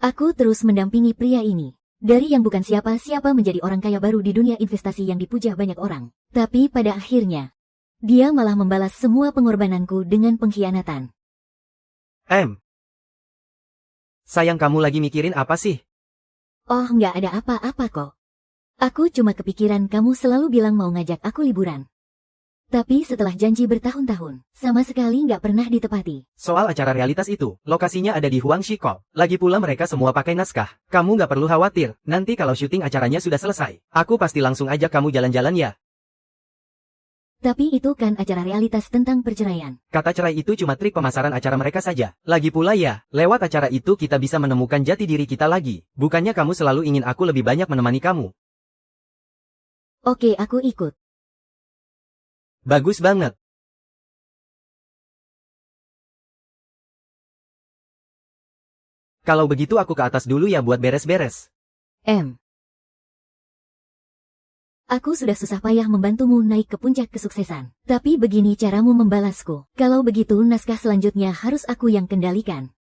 Aku terus mendampingi pria ini. Dari yang bukan siapa-siapa menjadi orang kaya baru di dunia investasi yang dipuja banyak orang. Tapi pada akhirnya, dia malah membalas semua pengorbananku dengan pengkhianatan. Sayang, kamu lagi mikirin apa sih? Oh, nggak ada apa-apa kok. Aku cuma kepikiran kamu selalu bilang mau ngajak aku liburan. Tapi setelah janji bertahun-tahun, sama sekali nggak pernah ditepati. Soal acara realitas itu, lokasinya ada di Huangshiko. Lagi pula mereka semua pakai naskah. Kamu nggak perlu khawatir, nanti kalau syuting acaranya sudah selesai, aku pasti langsung ajak kamu jalan-jalan ya. Tapi itu kan acara realitas tentang perceraian. Kata cerai itu cuma trik pemasaran acara mereka saja. Lagi pula ya, lewat acara itu kita bisa menemukan jati diri kita lagi. Bukannya kamu selalu ingin aku lebih banyak menemani kamu. Oke, aku ikut. Bagus banget. Kalau begitu aku ke atas dulu ya buat beres-beres. Aku sudah susah payah membantumu naik ke puncak kesuksesan. Tapi begini caramu membalasku. Kalau begitu naskah selanjutnya harus aku yang kendalikan.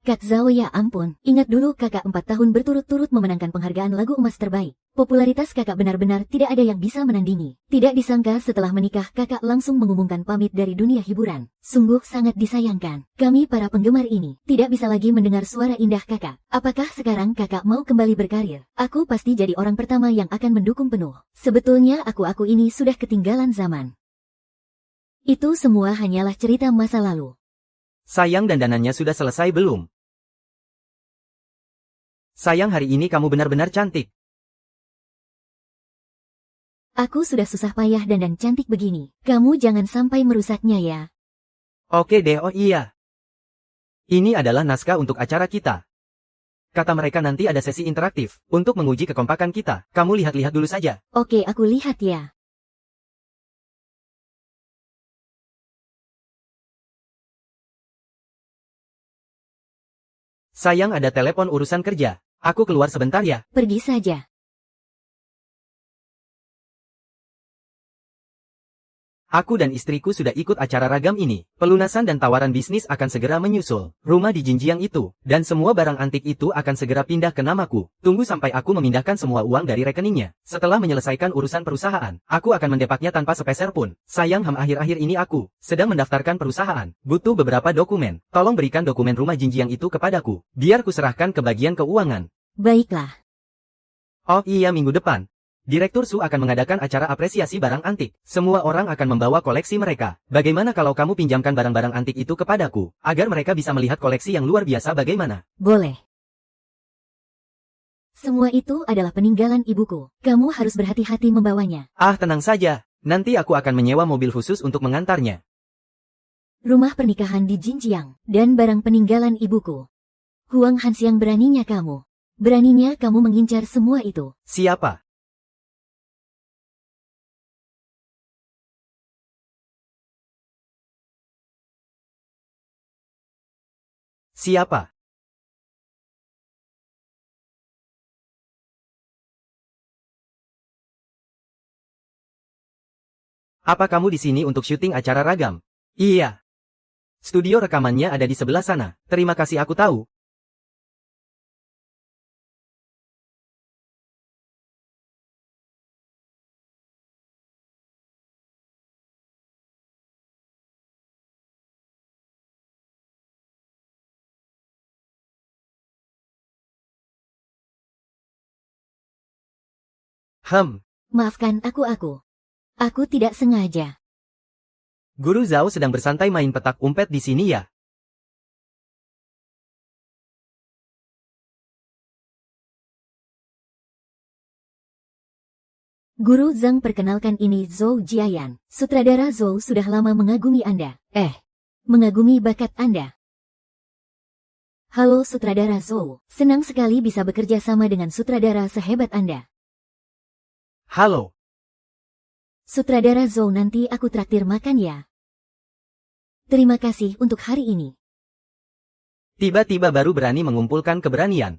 Kak Zhao, ya ampun, ingat dulu kakak 4 tahun berturut-turut memenangkan penghargaan lagu emas terbaik. Popularitas kakak benar-benar tidak ada yang bisa menandingi. Tidak disangka setelah menikah kakak langsung mengumumkan pamit dari dunia hiburan. Sungguh sangat disayangkan. Kami para penggemar ini tidak bisa lagi mendengar suara indah kakak. Apakah sekarang kakak mau kembali berkarir? Aku pasti jadi orang pertama yang akan mendukung penuh. Sebetulnya aku ini sudah ketinggalan zaman. Itu semua hanyalah cerita masa lalu. Sayang, dandanannya sudah selesai belum? Sayang, hari ini kamu benar-benar cantik. Aku sudah susah payah dandan cantik begini. Kamu jangan sampai merusaknya ya. Oke deh, oh iya. Ini adalah naskah untuk acara kita. Kata mereka nanti ada sesi interaktif, untuk menguji kekompakan kita. Kamu lihat-lihat dulu saja. Oke, aku lihat ya. Sayang, ada telepon urusan kerja. Aku keluar sebentar ya. Pergi saja. Aku dan istriku sudah ikut acara ragam ini. Pelunasan dan tawaran bisnis akan segera menyusul. Rumah di Jinjiang itu, dan semua barang antik itu akan segera pindah ke namaku. Tunggu sampai aku memindahkan semua uang dari rekeningnya. Setelah menyelesaikan urusan perusahaan, aku akan mendepaknya tanpa sepeser pun. Sayang, akhir-akhir ini aku sedang mendaftarkan perusahaan. Butuh beberapa dokumen. Tolong berikan dokumen rumah Jinjiang itu kepadaku. Biar ku serahkan ke bagian keuangan. Baiklah. Oh iya, minggu depan. Direktur Su akan mengadakan acara apresiasi barang antik. Semua orang akan membawa koleksi mereka. Bagaimana kalau kamu pinjamkan barang-barang antik itu kepadaku, agar mereka bisa melihat koleksi yang luar biasa bagaimana? Boleh. Semua itu adalah peninggalan ibuku. Kamu harus berhati-hati membawanya. Ah, tenang saja. Nanti aku akan menyewa mobil khusus untuk mengantarnya. Rumah pernikahan di Jinjiang, dan barang peninggalan ibuku. Huang Hanxiang, beraninya kamu. Beraninya kamu mengincar semua itu. Siapa? Siapa? Apa kamu di sini untuk syuting acara ragam? Iya. Studio rekamannya ada di sebelah sana. Terima kasih, aku tahu. Maafkan aku. Aku tidak sengaja. Guru Zhao sedang bersantai main petak umpet di sini ya? Guru Zhang, perkenalkan, ini Zhou Jiayan. Sutradara Zhou sudah lama mengagumi Anda. Mengagumi bakat Anda. Halo Sutradara Zhou, senang sekali bisa bekerja sama dengan sutradara sehebat Anda. Halo. Sutradara Zhou, nanti aku traktir makan ya. Terima kasih untuk hari ini. Tiba-tiba baru berani mengumpulkan keberanian.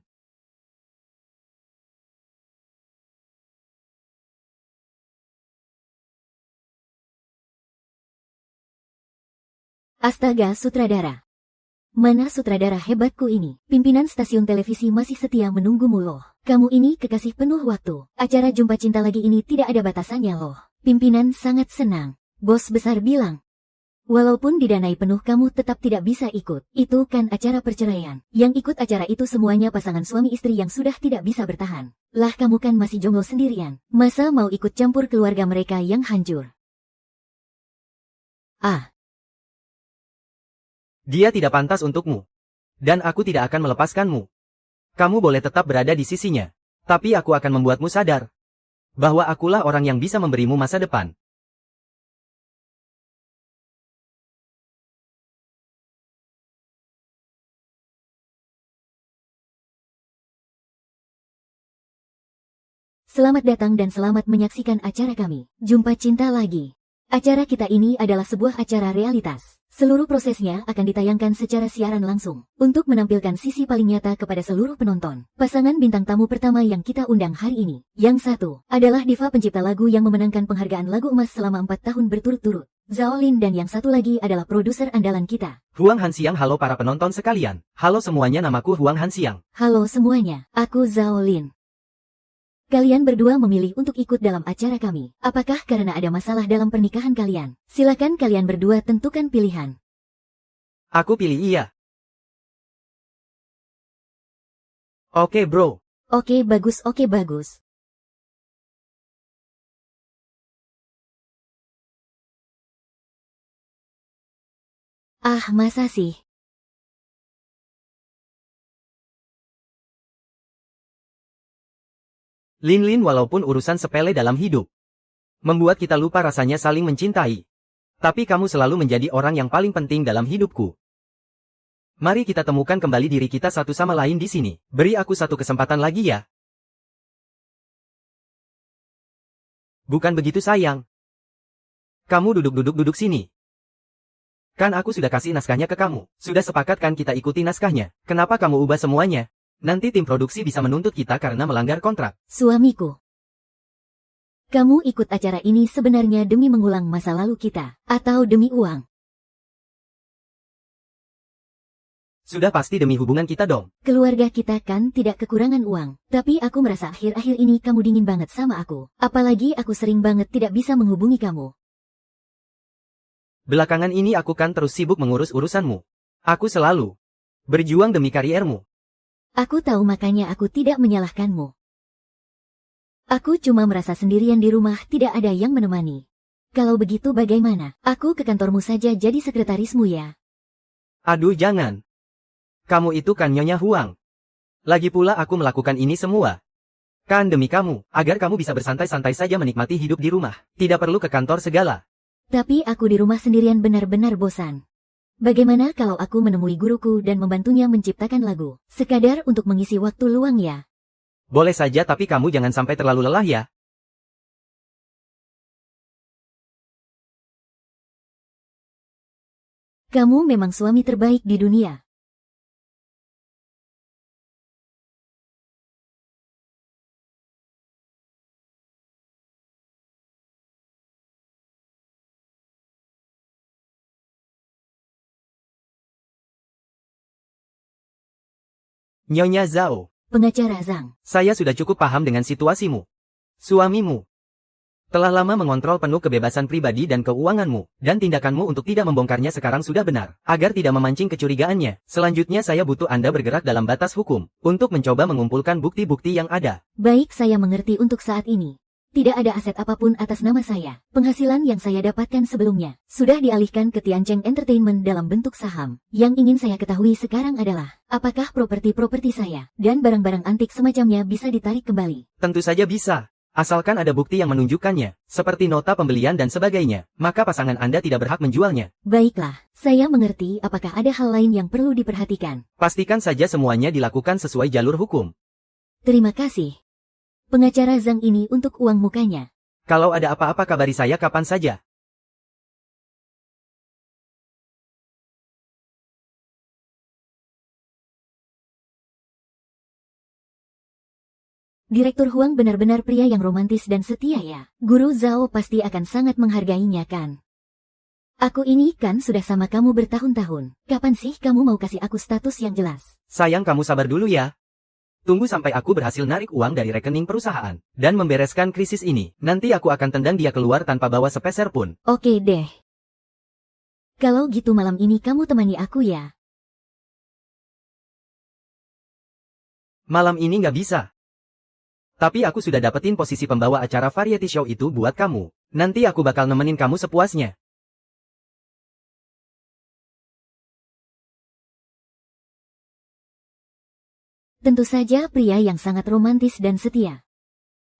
Astaga, sutradara. Mana sutradara hebatku ini? Pimpinan stasiun televisi masih setia menunggumu loh. Kamu ini kekasih penuh waktu. Acara Jumpa Cinta lagi ini tidak ada batasannya loh. Pimpinan sangat senang. Bos besar bilang, walaupun didanai penuh kamu tetap tidak bisa ikut. Itu kan acara perceraian. Yang ikut acara itu semuanya pasangan suami istri yang sudah tidak bisa bertahan. Lah kamu kan masih jomblo sendirian. Masa mau ikut campur keluarga mereka yang hancur? Ah. Dia tidak pantas untukmu. Dan aku tidak akan melepaskanmu. Kamu boleh tetap berada di sisinya. Tapi aku akan membuatmu sadar bahwa akulah orang yang bisa memberimu masa depan. Selamat datang dan selamat menyaksikan acara kami, Jumpa Cinta Lagi. Acara kita ini adalah sebuah acara realitas. Seluruh prosesnya akan ditayangkan secara siaran langsung, untuk menampilkan sisi paling nyata kepada seluruh penonton. Pasangan bintang tamu pertama yang kita undang hari ini, yang satu, adalah diva pencipta lagu yang memenangkan penghargaan lagu emas selama 4 tahun berturut-turut, Zhao Lin, dan yang satu lagi adalah produser andalan kita, Huang Hanxiang. Halo para penonton sekalian. Halo semuanya, namaku Huang Hanxiang. Halo semuanya, aku Zhao Lin. Kalian berdua memilih untuk ikut dalam acara kami. Apakah karena ada masalah dalam pernikahan kalian? Silakan kalian berdua tentukan pilihan. Aku pilih iya. Oke bro. Oke bagus, oke bagus. Ah, masa sih? Lin walaupun urusan sepele dalam hidup membuat kita lupa rasanya saling mencintai. Tapi kamu selalu menjadi orang yang paling penting dalam hidupku. Mari kita temukan kembali diri kita satu sama lain di sini. Beri aku satu kesempatan lagi ya. Bukan begitu sayang. Kamu duduk sini. Kan aku sudah kasih naskahnya ke kamu. Sudah sepakat kan kita ikuti naskahnya. Kenapa kamu ubah semuanya? Nanti tim produksi bisa menuntut kita karena melanggar kontrak. Suamiku. Kamu ikut acara ini sebenarnya demi mengulang masa lalu kita, atau demi uang? Sudah pasti demi hubungan kita dong. Keluarga kita kan tidak kekurangan uang, tapi aku merasa akhir-akhir ini kamu dingin banget sama aku. Apalagi aku sering banget tidak bisa menghubungi kamu. Belakangan ini aku kan terus sibuk mengurus urusanmu. Aku selalu berjuang demi kariermu. Aku tahu, makanya aku tidak menyalahkanmu. Aku cuma merasa sendirian di rumah, tidak ada yang menemani. Kalau begitu bagaimana? Aku ke kantormu saja jadi sekretarismu ya. Aduh jangan. Kamu itu kan Nyonya Huang. Lagi pula aku melakukan ini semua kan demi kamu, agar kamu bisa bersantai-santai saja menikmati hidup di rumah. Tidak perlu ke kantor segala. Tapi aku di rumah sendirian benar-benar bosan. Bagaimana kalau aku menemui guruku dan membantunya menciptakan lagu, sekadar untuk mengisi waktu luang ya? Boleh saja, tapi kamu jangan sampai terlalu lelah ya. Kamu memang suami terbaik di dunia. Nyonya Zhao. Pengacara Zhang. Saya sudah cukup paham dengan situasimu. Suamimu telah lama mengontrol penuh kebebasan pribadi dan keuanganmu, dan tindakanmu untuk tidak membongkarnya sekarang sudah benar, agar tidak memancing kecurigaannya. Selanjutnya saya butuh Anda bergerak dalam batas hukum, untuk mencoba mengumpulkan bukti-bukti yang ada. Baik, saya mengerti. Untuk saat ini tidak ada aset apapun atas nama saya. Penghasilan yang saya dapatkan sebelumnya sudah dialihkan ke Tiancheng Entertainment dalam bentuk saham. Yang ingin saya ketahui sekarang adalah, apakah properti-properti saya dan barang-barang antik semacamnya bisa ditarik kembali? Tentu saja bisa. Asalkan ada bukti yang menunjukkannya, seperti nota pembelian dan sebagainya, maka pasangan Anda tidak berhak menjualnya. Baiklah, saya mengerti. Apakah ada hal lain yang perlu diperhatikan? Pastikan saja semuanya dilakukan sesuai jalur hukum. Terima kasih. Pengacara Zhang ini untuk uang mukanya. Kalau ada apa-apa kabari saya kapan saja. Direktur Huang benar-benar pria yang romantis dan setia ya. Guru Zhao pasti akan sangat menghargainya kan? Aku ini kan sudah sama kamu bertahun-tahun. Kapan sih kamu mau kasih aku status yang jelas? Sayang, kamu sabar dulu ya. Tunggu sampai aku berhasil narik uang dari rekening perusahaan dan membereskan krisis ini. Nanti aku akan tendang dia keluar tanpa bawa sepeser pun. Oke deh. Kalau gitu malam ini kamu temani aku ya. Malam ini nggak bisa. Tapi aku sudah dapetin posisi pembawa acara variety show itu buat kamu. Nanti aku bakal nemenin kamu sepuasnya. Tentu saja pria yang sangat romantis dan setia.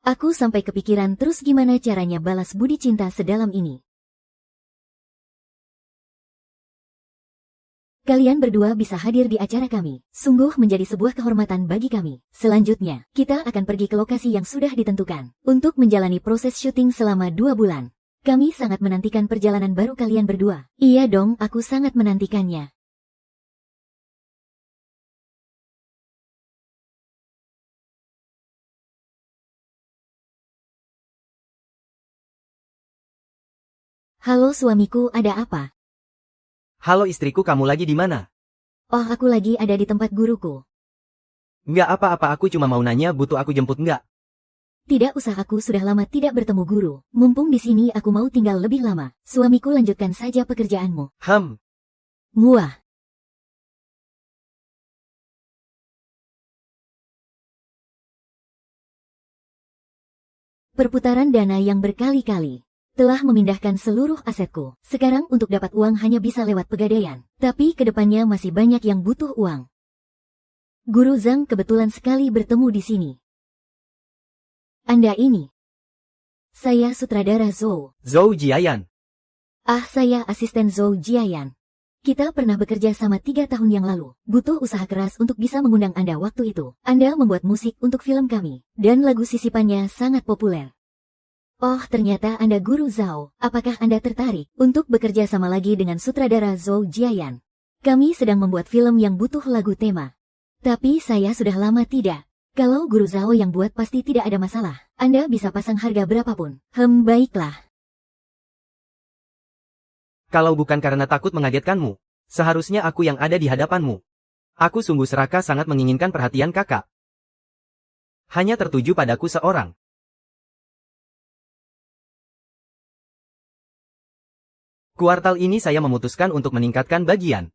Aku sampai kepikiran terus gimana caranya balas budi cinta sedalam ini. Kalian berdua bisa hadir di acara kami. Sungguh menjadi sebuah kehormatan bagi kami. Selanjutnya, kita akan pergi ke lokasi yang sudah ditentukan untuk menjalani proses syuting selama 2 bulan. Kami sangat menantikan perjalanan baru kalian berdua. Iya dong, aku sangat menantikannya. Halo suamiku, ada apa? Halo istriku, kamu lagi di mana? Oh, aku lagi ada di tempat guruku. Nggak apa-apa, aku cuma mau nanya, butuh aku jemput nggak? Tidak usah, aku sudah lama tidak bertemu guru. Mumpung di sini aku mau tinggal lebih lama. Suamiku, lanjutkan saja pekerjaanmu. Muah. Perputaran dana yang berkali-kali telah memindahkan seluruh asetku. Sekarang untuk dapat uang hanya bisa lewat pegadaian. Tapi kedepannya masih banyak yang butuh uang. Guru Zhang kebetulan sekali bertemu di sini. Anda ini. Saya sutradara Zhou. Zhou Jiayan. Ah, saya asisten Zhou Jiayan. Kita pernah bekerja sama 3 tahun yang lalu. Butuh usaha keras untuk bisa mengundang Anda waktu itu. Anda membuat musik untuk film kami. Dan lagu sisipannya sangat populer. Oh, ternyata Anda guru Zhao. Apakah Anda tertarik untuk bekerja sama lagi dengan sutradara Zhou Jiayan? Kami sedang membuat film yang butuh lagu tema. Tapi saya sudah lama tidak. Kalau guru Zhao yang buat pasti tidak ada masalah. Anda bisa pasang harga berapapun. Baiklah. Kalau bukan karena takut mengagetkanmu, seharusnya aku yang ada di hadapanmu. Aku sungguh seraka sangat menginginkan perhatian kakak. Hanya tertuju padaku seorang. Kuartal ini saya memutuskan untuk meningkatkan bagian.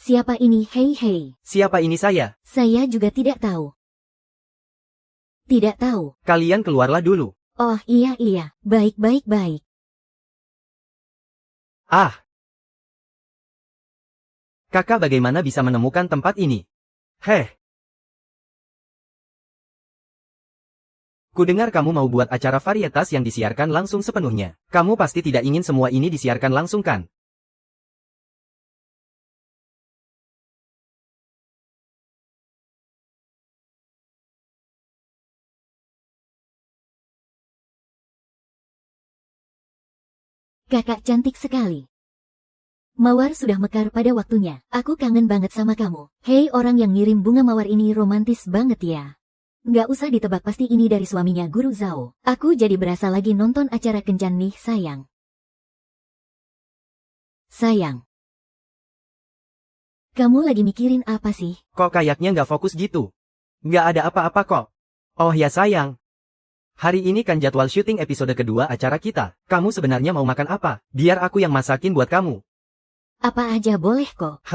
Siapa ini? Hei. Siapa ini saya? Saya juga tidak tahu. Tidak tahu. Kalian keluarlah dulu. Oh, iya. Baik. Ah. Kakak bagaimana bisa menemukan tempat ini? Kudengar kamu mau buat acara varietas yang disiarkan langsung sepenuhnya. Kamu pasti tidak ingin semua ini disiarkan langsung kan? Kakak cantik sekali. Mawar sudah mekar pada waktunya. Aku kangen banget sama kamu. Hei, orang yang ngirim bunga mawar ini romantis banget ya. Nggak usah ditebak, pasti ini dari suaminya Guru Zhao. Aku jadi berasa lagi nonton acara kencan nih, sayang. Sayang. Kamu lagi mikirin apa sih? Kok kayaknya nggak fokus gitu? Nggak ada apa-apa kok. Oh ya sayang. Hari ini kan jadwal syuting episode kedua acara kita. Kamu sebenarnya mau makan apa? Biar aku yang masakin buat kamu. Apa aja boleh kok.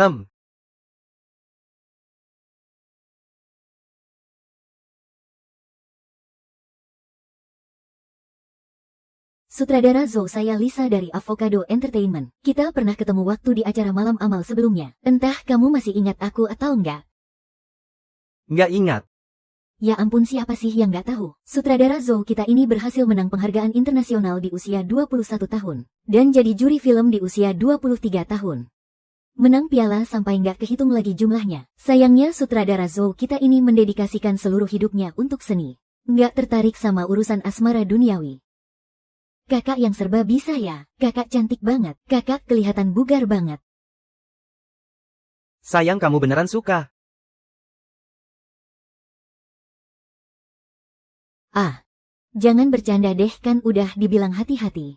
Sutradara Zhou, saya Lisa dari Avocado Entertainment. Kita pernah ketemu waktu di acara malam amal sebelumnya. Entah kamu masih ingat aku atau enggak? Nggak ingat. Ya ampun, siapa sih yang nggak tahu? Sutradara Zhou kita ini berhasil menang penghargaan internasional di usia 21 tahun. Dan jadi juri film di usia 23 tahun. Menang piala sampai nggak kehitung lagi jumlahnya. Sayangnya sutradara Zhou kita ini mendedikasikan seluruh hidupnya untuk seni. Nggak tertarik sama urusan asmara duniawi. Kakak yang serba bisa ya. Kakak cantik banget. Kakak kelihatan bugar banget. Sayang, kamu beneran suka. Ah, jangan bercanda deh, kan udah dibilang hati-hati.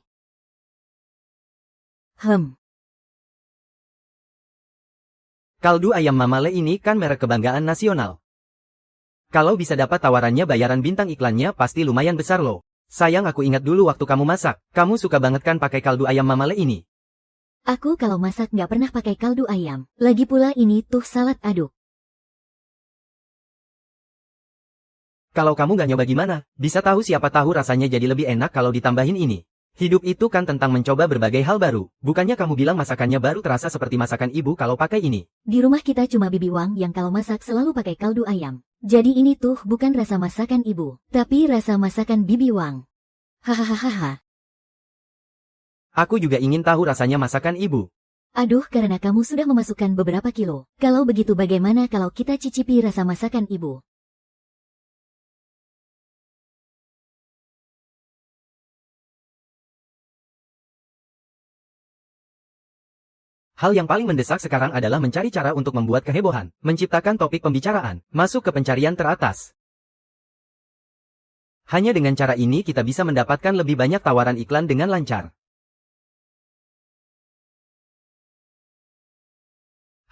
Kaldu ayam Mama Le ini kan merek kebanggaan nasional. Kalau bisa dapat tawarannya bayaran bintang iklannya pasti lumayan besar loh. Sayang aku ingat dulu waktu kamu masak, kamu suka banget kan pakai kaldu ayam Mama Le ini. Aku kalau masak nggak pernah pakai kaldu ayam. Lagi pula ini tuh salad aduk. Kalau kamu nggak nyoba gimana? Bisa tahu siapa tahu rasanya jadi lebih enak kalau ditambahin ini. Hidup itu kan tentang mencoba berbagai hal baru. Bukannya kamu bilang masakannya baru terasa seperti masakan ibu kalau pakai ini. Di rumah kita cuma Bibi Wang yang kalau masak selalu pakai kaldu ayam. Jadi ini tuh bukan rasa masakan ibu, tapi rasa masakan Bibi Wang. Hahaha. Aku juga ingin tahu rasanya masakan ibu. Aduh, karena kamu sudah memasukkan beberapa kilo. Kalau begitu bagaimana kalau kita cicipi rasa masakan ibu? Hal yang paling mendesak sekarang adalah mencari cara untuk membuat kehebohan, menciptakan topik pembicaraan, masuk ke pencarian teratas. Hanya dengan cara ini kita bisa mendapatkan lebih banyak tawaran iklan dengan lancar.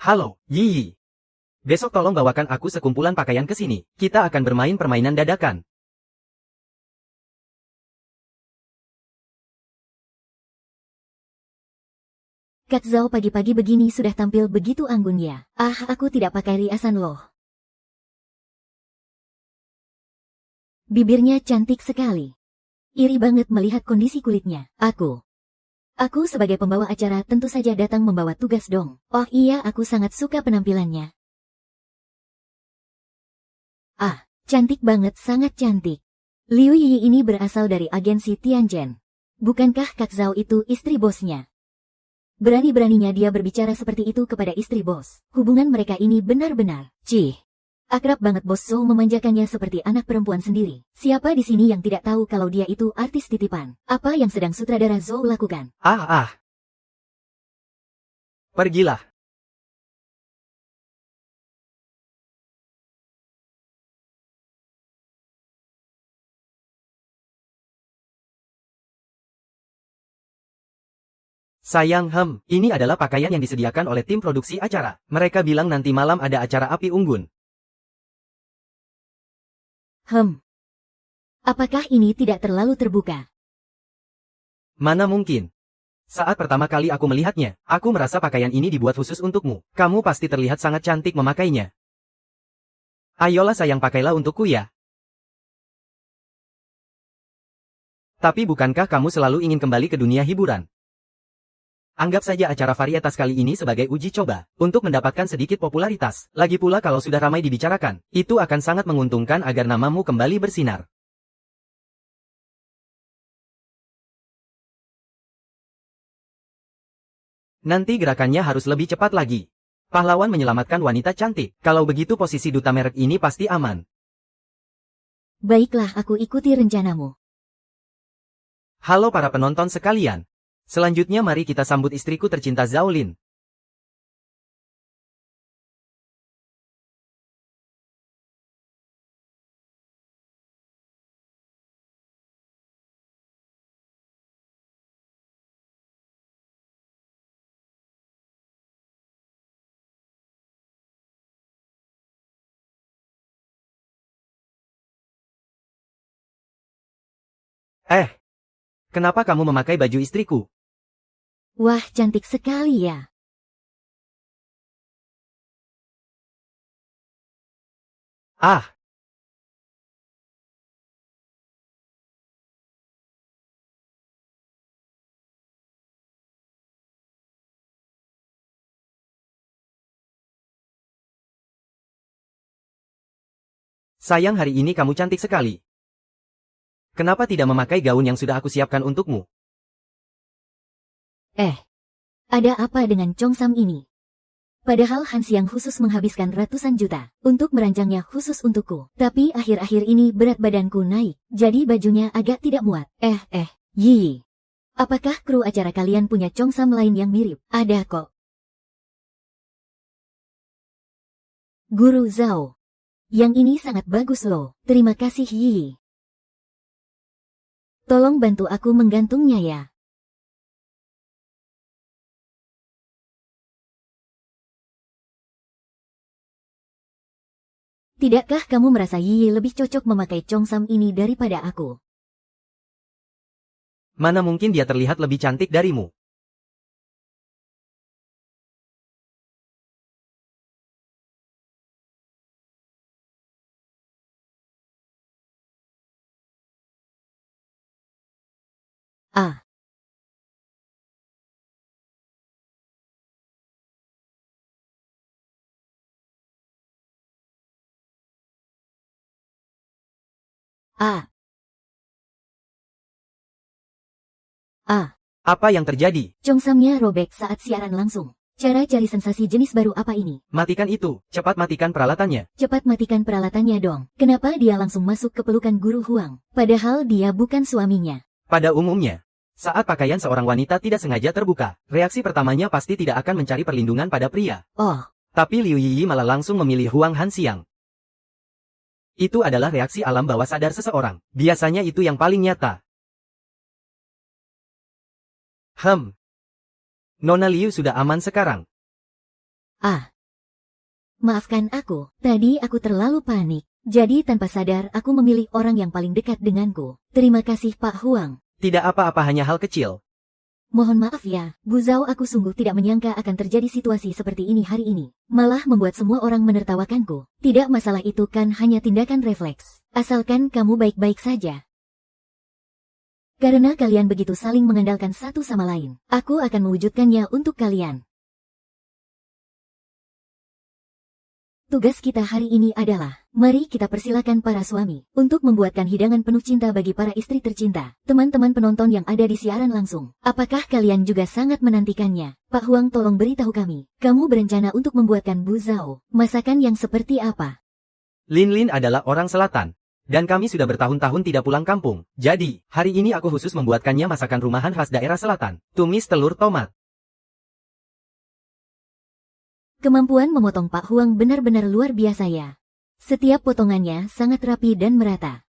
Halo, Yi. Besok tolong bawakan aku sekumpulan pakaian ke sini. Kita akan bermain permainan dadakan. Kak Zhao pagi-pagi begini sudah tampil begitu anggun ya. Ah, aku tidak pakai riasan loh. Bibirnya cantik sekali. Iri banget melihat kondisi kulitnya. Aku sebagai pembawa acara tentu saja datang membawa tugas dong. Oh iya, aku sangat suka penampilannya. Ah, cantik banget, sangat cantik. Liu Yi ini berasal dari agensi Tianjin. Bukankah Kak Zhao itu istri bosnya? Berani-beraninya dia berbicara seperti itu kepada istri bos. Hubungan mereka ini benar-benar, akrab banget. Bos Zhou memanjakannya seperti anak perempuan sendiri. Siapa di sini yang tidak tahu kalau dia itu artis titipan? Apa yang sedang sutradara Zhou lakukan? Pergilah. Sayang, ini adalah pakaian yang disediakan oleh tim produksi acara. Mereka bilang nanti malam ada acara api unggun. Apakah ini tidak terlalu terbuka? Mana mungkin. Saat pertama kali aku melihatnya, aku merasa pakaian ini dibuat khusus untukmu. Kamu pasti terlihat sangat cantik memakainya. Ayolah sayang, pakailah untukku ya. Tapi bukankah kamu selalu ingin kembali ke dunia hiburan? Anggap saja acara varietas kali ini sebagai uji coba, untuk mendapatkan sedikit popularitas. Lagi pula kalau sudah ramai dibicarakan, itu akan sangat menguntungkan agar namamu kembali bersinar. Nanti gerakannya harus lebih cepat lagi. Pahlawan menyelamatkan wanita cantik. Kalau begitu posisi duta merek ini pasti aman. Baiklah, aku ikuti rencanamu. Halo para penonton sekalian. Selanjutnya mari kita sambut istriku tercinta Zhao Lin. Kenapa kamu memakai baju istriku? Wah, cantik sekali ya. Sayang, hari ini kamu cantik sekali. Kenapa tidak memakai gaun yang sudah aku siapkan untukmu? Ada apa dengan Chongsam ini? Padahal Han Xiang khusus menghabiskan ratusan juta untuk merancangnya khusus untukku. Tapi akhir-akhir ini berat badanku naik, jadi bajunya agak tidak muat. Yi. Apakah kru acara kalian punya Chongsam lain yang mirip? Ada kok. Guru Zhao. Yang ini sangat bagus loh. Terima kasih Yi. Tolong bantu aku menggantungnya ya. Tidakkah kamu merasa Yi lebih cocok memakai Chongsam ini daripada aku? Mana mungkin dia terlihat lebih cantik darimu? Ah, ah, ah. Apa yang terjadi? Chongsamnya robek saat siaran langsung. Cara cari sensasi jenis baru apa ini? Matikan itu, cepat matikan peralatannya. Cepat matikan peralatannya dong. Kenapa dia langsung masuk ke pelukan Guru Huang? Padahal dia bukan suaminya. Pada umumnya, saat pakaian seorang wanita tidak sengaja terbuka, reaksi pertamanya pasti tidak akan mencari perlindungan pada pria. Oh, Tapi Liu Yiyi malah langsung memilih Huang Hanxiang. Itu adalah reaksi alam bawah sadar seseorang. Biasanya itu yang paling nyata. Nona Liu sudah aman sekarang. ah. Maafkan aku, tadi aku terlalu panik. Jadi tanpa sadar aku memilih orang yang paling dekat denganku. Terima kasih Pak Huang. Tidak apa-apa, hanya hal kecil. Mohon maaf ya, Bu Zhao, aku sungguh tidak menyangka akan terjadi situasi seperti ini hari ini. Malah membuat semua orang menertawakanku. Tidak, masalah itu kan hanya tindakan refleks. Asalkan kamu baik-baik saja. Karena kalian begitu saling mengandalkan satu sama lain, aku akan mewujudkannya untuk kalian. Tugas kita hari ini adalah, mari kita persilakan para suami untuk membuatkan hidangan penuh cinta bagi para istri tercinta. Teman-teman penonton yang ada di siaran langsung, apakah kalian juga sangat menantikannya? Pak Huang, tolong beritahu kami, kamu berencana untuk membuatkan Bu Zhao masakan yang seperti apa? Lin Lin adalah orang selatan. Dan kami sudah bertahun-tahun tidak pulang kampung. Jadi, hari ini aku khusus membuatkannya masakan rumahan khas daerah selatan. Tumis telur tomat. Kemampuan memotong Pak Huang benar-benar luar biasa ya. Setiap potongannya sangat rapi dan merata.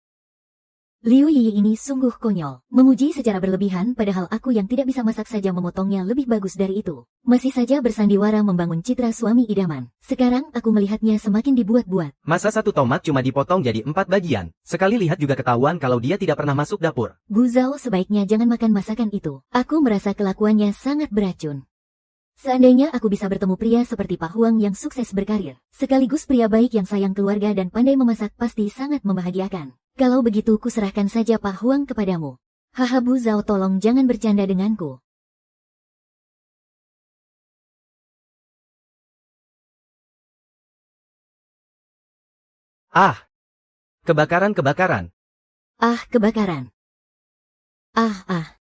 Liu Yiyi ini sungguh konyol, memuji secara berlebihan padahal aku yang tidak bisa masak saja memotongnya lebih bagus dari itu. Masih saja bersandiwara membangun citra suami idaman. Sekarang aku melihatnya semakin dibuat-buat. Masa satu tomat cuma dipotong jadi 4 bagian? Sekali lihat juga ketahuan kalau dia tidak pernah masuk dapur. Bu Zhao sebaiknya jangan makan masakan itu. Aku merasa kelakuannya sangat beracun. Seandainya aku bisa bertemu pria seperti Pak Huang yang sukses berkarir, sekaligus pria baik yang sayang keluarga dan pandai memasak, pasti sangat membahagiakan. Kalau begitu kuserahkan saja Pak Huang kepadamu. Haha, Bu Zhao, tolong jangan bercanda denganku. Ah! Kebakaran. Ah, kebakaran. Ah.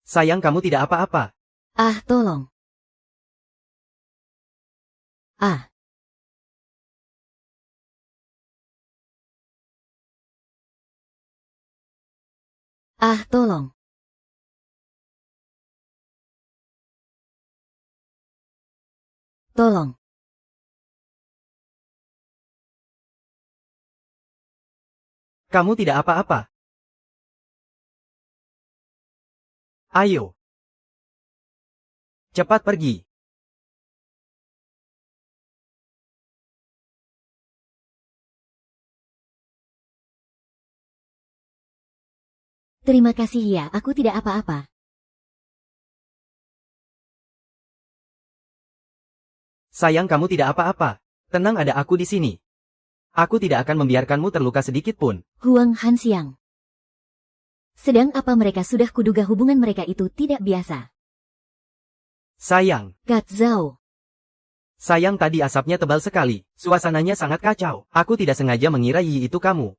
Sayang, kamu tidak apa-apa. Ah, tolong. Ah. Ah, tolong. Tolong. Kamu tidak apa-apa. Ayo. Cepat pergi. Terima kasih ya, aku tidak apa-apa. Sayang, kamu tidak apa-apa. Tenang, ada aku di sini. Aku tidak akan membiarkanmu terluka sedikit pun. Huang Hanxiang. Sedang apa mereka? Sudah kuduga hubungan mereka itu tidak biasa. Sayang. Kat Zhao. Sayang, tadi asapnya tebal sekali. Suasananya sangat kacau. Aku tidak sengaja mengira Yi itu kamu.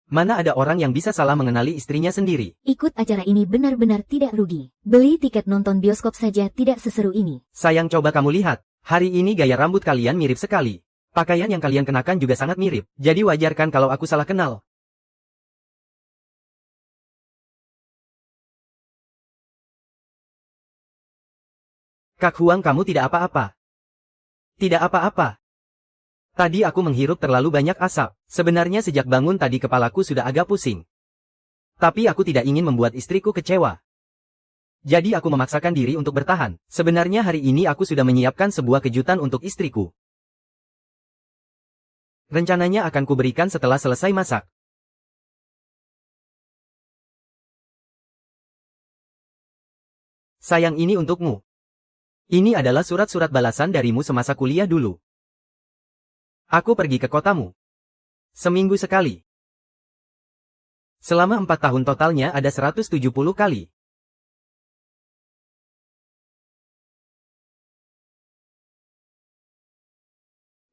Mana ada orang yang bisa salah mengenali istrinya sendiri. Ikut acara ini benar-benar tidak rugi. Beli tiket nonton bioskop saja tidak seseru ini. Sayang, coba kamu lihat. Hari ini gaya rambut kalian mirip sekali. Pakaian yang kalian kenakan juga sangat mirip. Jadi wajar kan kalau aku salah kenal. Kak Huang, kamu tidak apa-apa. Tidak apa-apa. Tadi aku menghirup terlalu banyak asap. Sebenarnya sejak bangun tadi kepalaku sudah agak pusing. Tapi aku tidak ingin membuat istriku kecewa. Jadi aku memaksakan diri untuk bertahan. Sebenarnya hari ini aku sudah menyiapkan sebuah kejutan untuk istriku. Rencananya akan kuberikan setelah selesai masak. Sayang, ini untukmu. Ini adalah surat-surat balasan darimu semasa kuliah dulu. Aku pergi ke kotamu. Seminggu sekali. Selama 4 tahun totalnya ada 170 kali.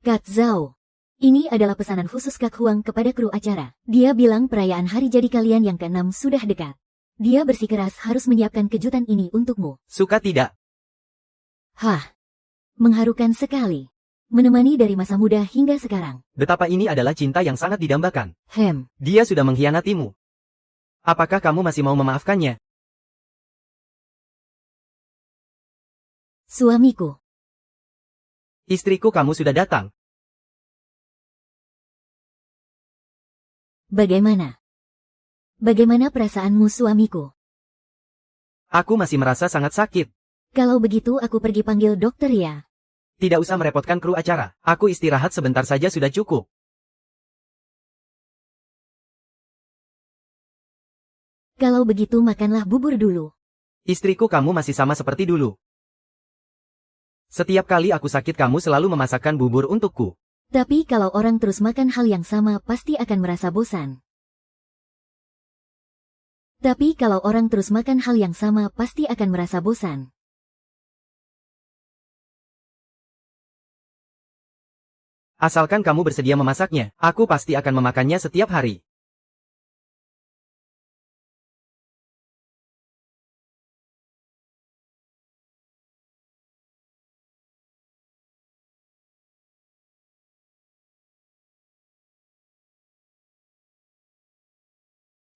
Kak Zhao. Ini adalah pesanan khusus Kak Huang kepada kru acara. Dia bilang perayaan hari jadi kalian yang ke-6 sudah dekat. Dia bersikeras harus menyiapkan kejutan ini untukmu. Suka tidak? Hah. Mengharukan sekali. Menemani dari masa muda hingga sekarang. Betapa ini adalah cinta yang sangat didambakan. Dia sudah mengkhianatimu. Apakah kamu masih mau memaafkannya? Suamiku. Istriku, kamu sudah datang. Bagaimana? Bagaimana perasaanmu, suamiku? Aku masih merasa sangat sakit. Kalau begitu aku pergi panggil dokter ya. Tidak usah merepotkan kru acara. Aku istirahat sebentar saja sudah cukup. Kalau begitu makanlah bubur dulu. Istriku, kamu masih sama seperti dulu. Setiap kali aku sakit kamu selalu memasakkan bubur untukku. Tapi kalau orang terus makan hal yang sama pasti akan merasa bosan. Tapi kalau orang terus makan hal yang sama pasti akan merasa bosan. Asalkan kamu bersedia memasaknya, aku pasti akan memakannya setiap hari.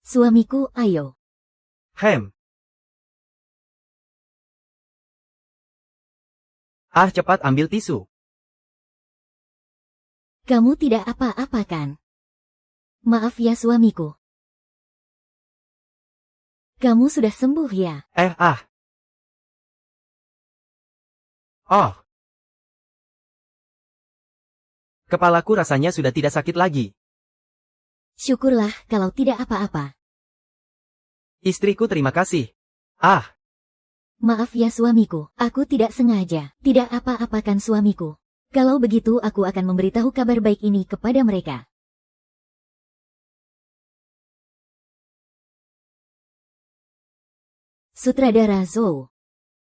Suamiku, ayo. Cepat ambil tisu. Kamu tidak apa-apa kan? Maaf ya suamiku. Kamu sudah sembuh ya? Kepalaku rasanya sudah tidak sakit lagi. Syukurlah kalau tidak apa-apa. Istriku, terima kasih. Maaf ya suamiku, aku tidak sengaja. Tidak apa-apa kan suamiku. Kalau begitu aku akan memberitahu kabar baik ini kepada mereka. Sutradara Zhou.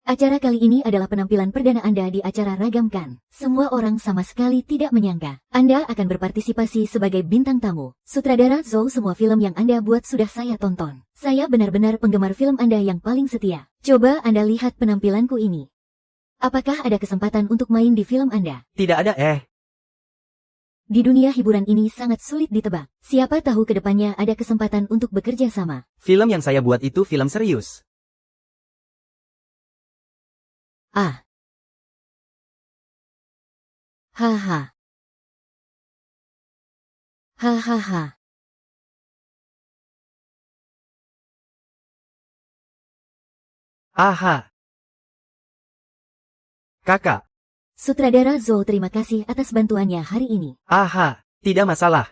Acara kali ini adalah penampilan perdana Anda di acara Ragamkan. Semua orang sama sekali tidak menyangka Anda akan berpartisipasi sebagai bintang tamu. Sutradara Zhou, semua film yang Anda buat sudah saya tonton. Saya benar-benar penggemar film Anda yang paling setia. Coba Anda lihat penampilanku ini. Apakah ada kesempatan untuk main di film Anda? Tidak ada. Di dunia hiburan ini sangat sulit ditebak. Siapa tahu ke depannya ada kesempatan untuk bekerja sama. Film yang saya buat itu film serius. Haha. Hahaha. Kakak. Sutradara Zhou, terima kasih atas bantuannya hari ini. Tidak masalah.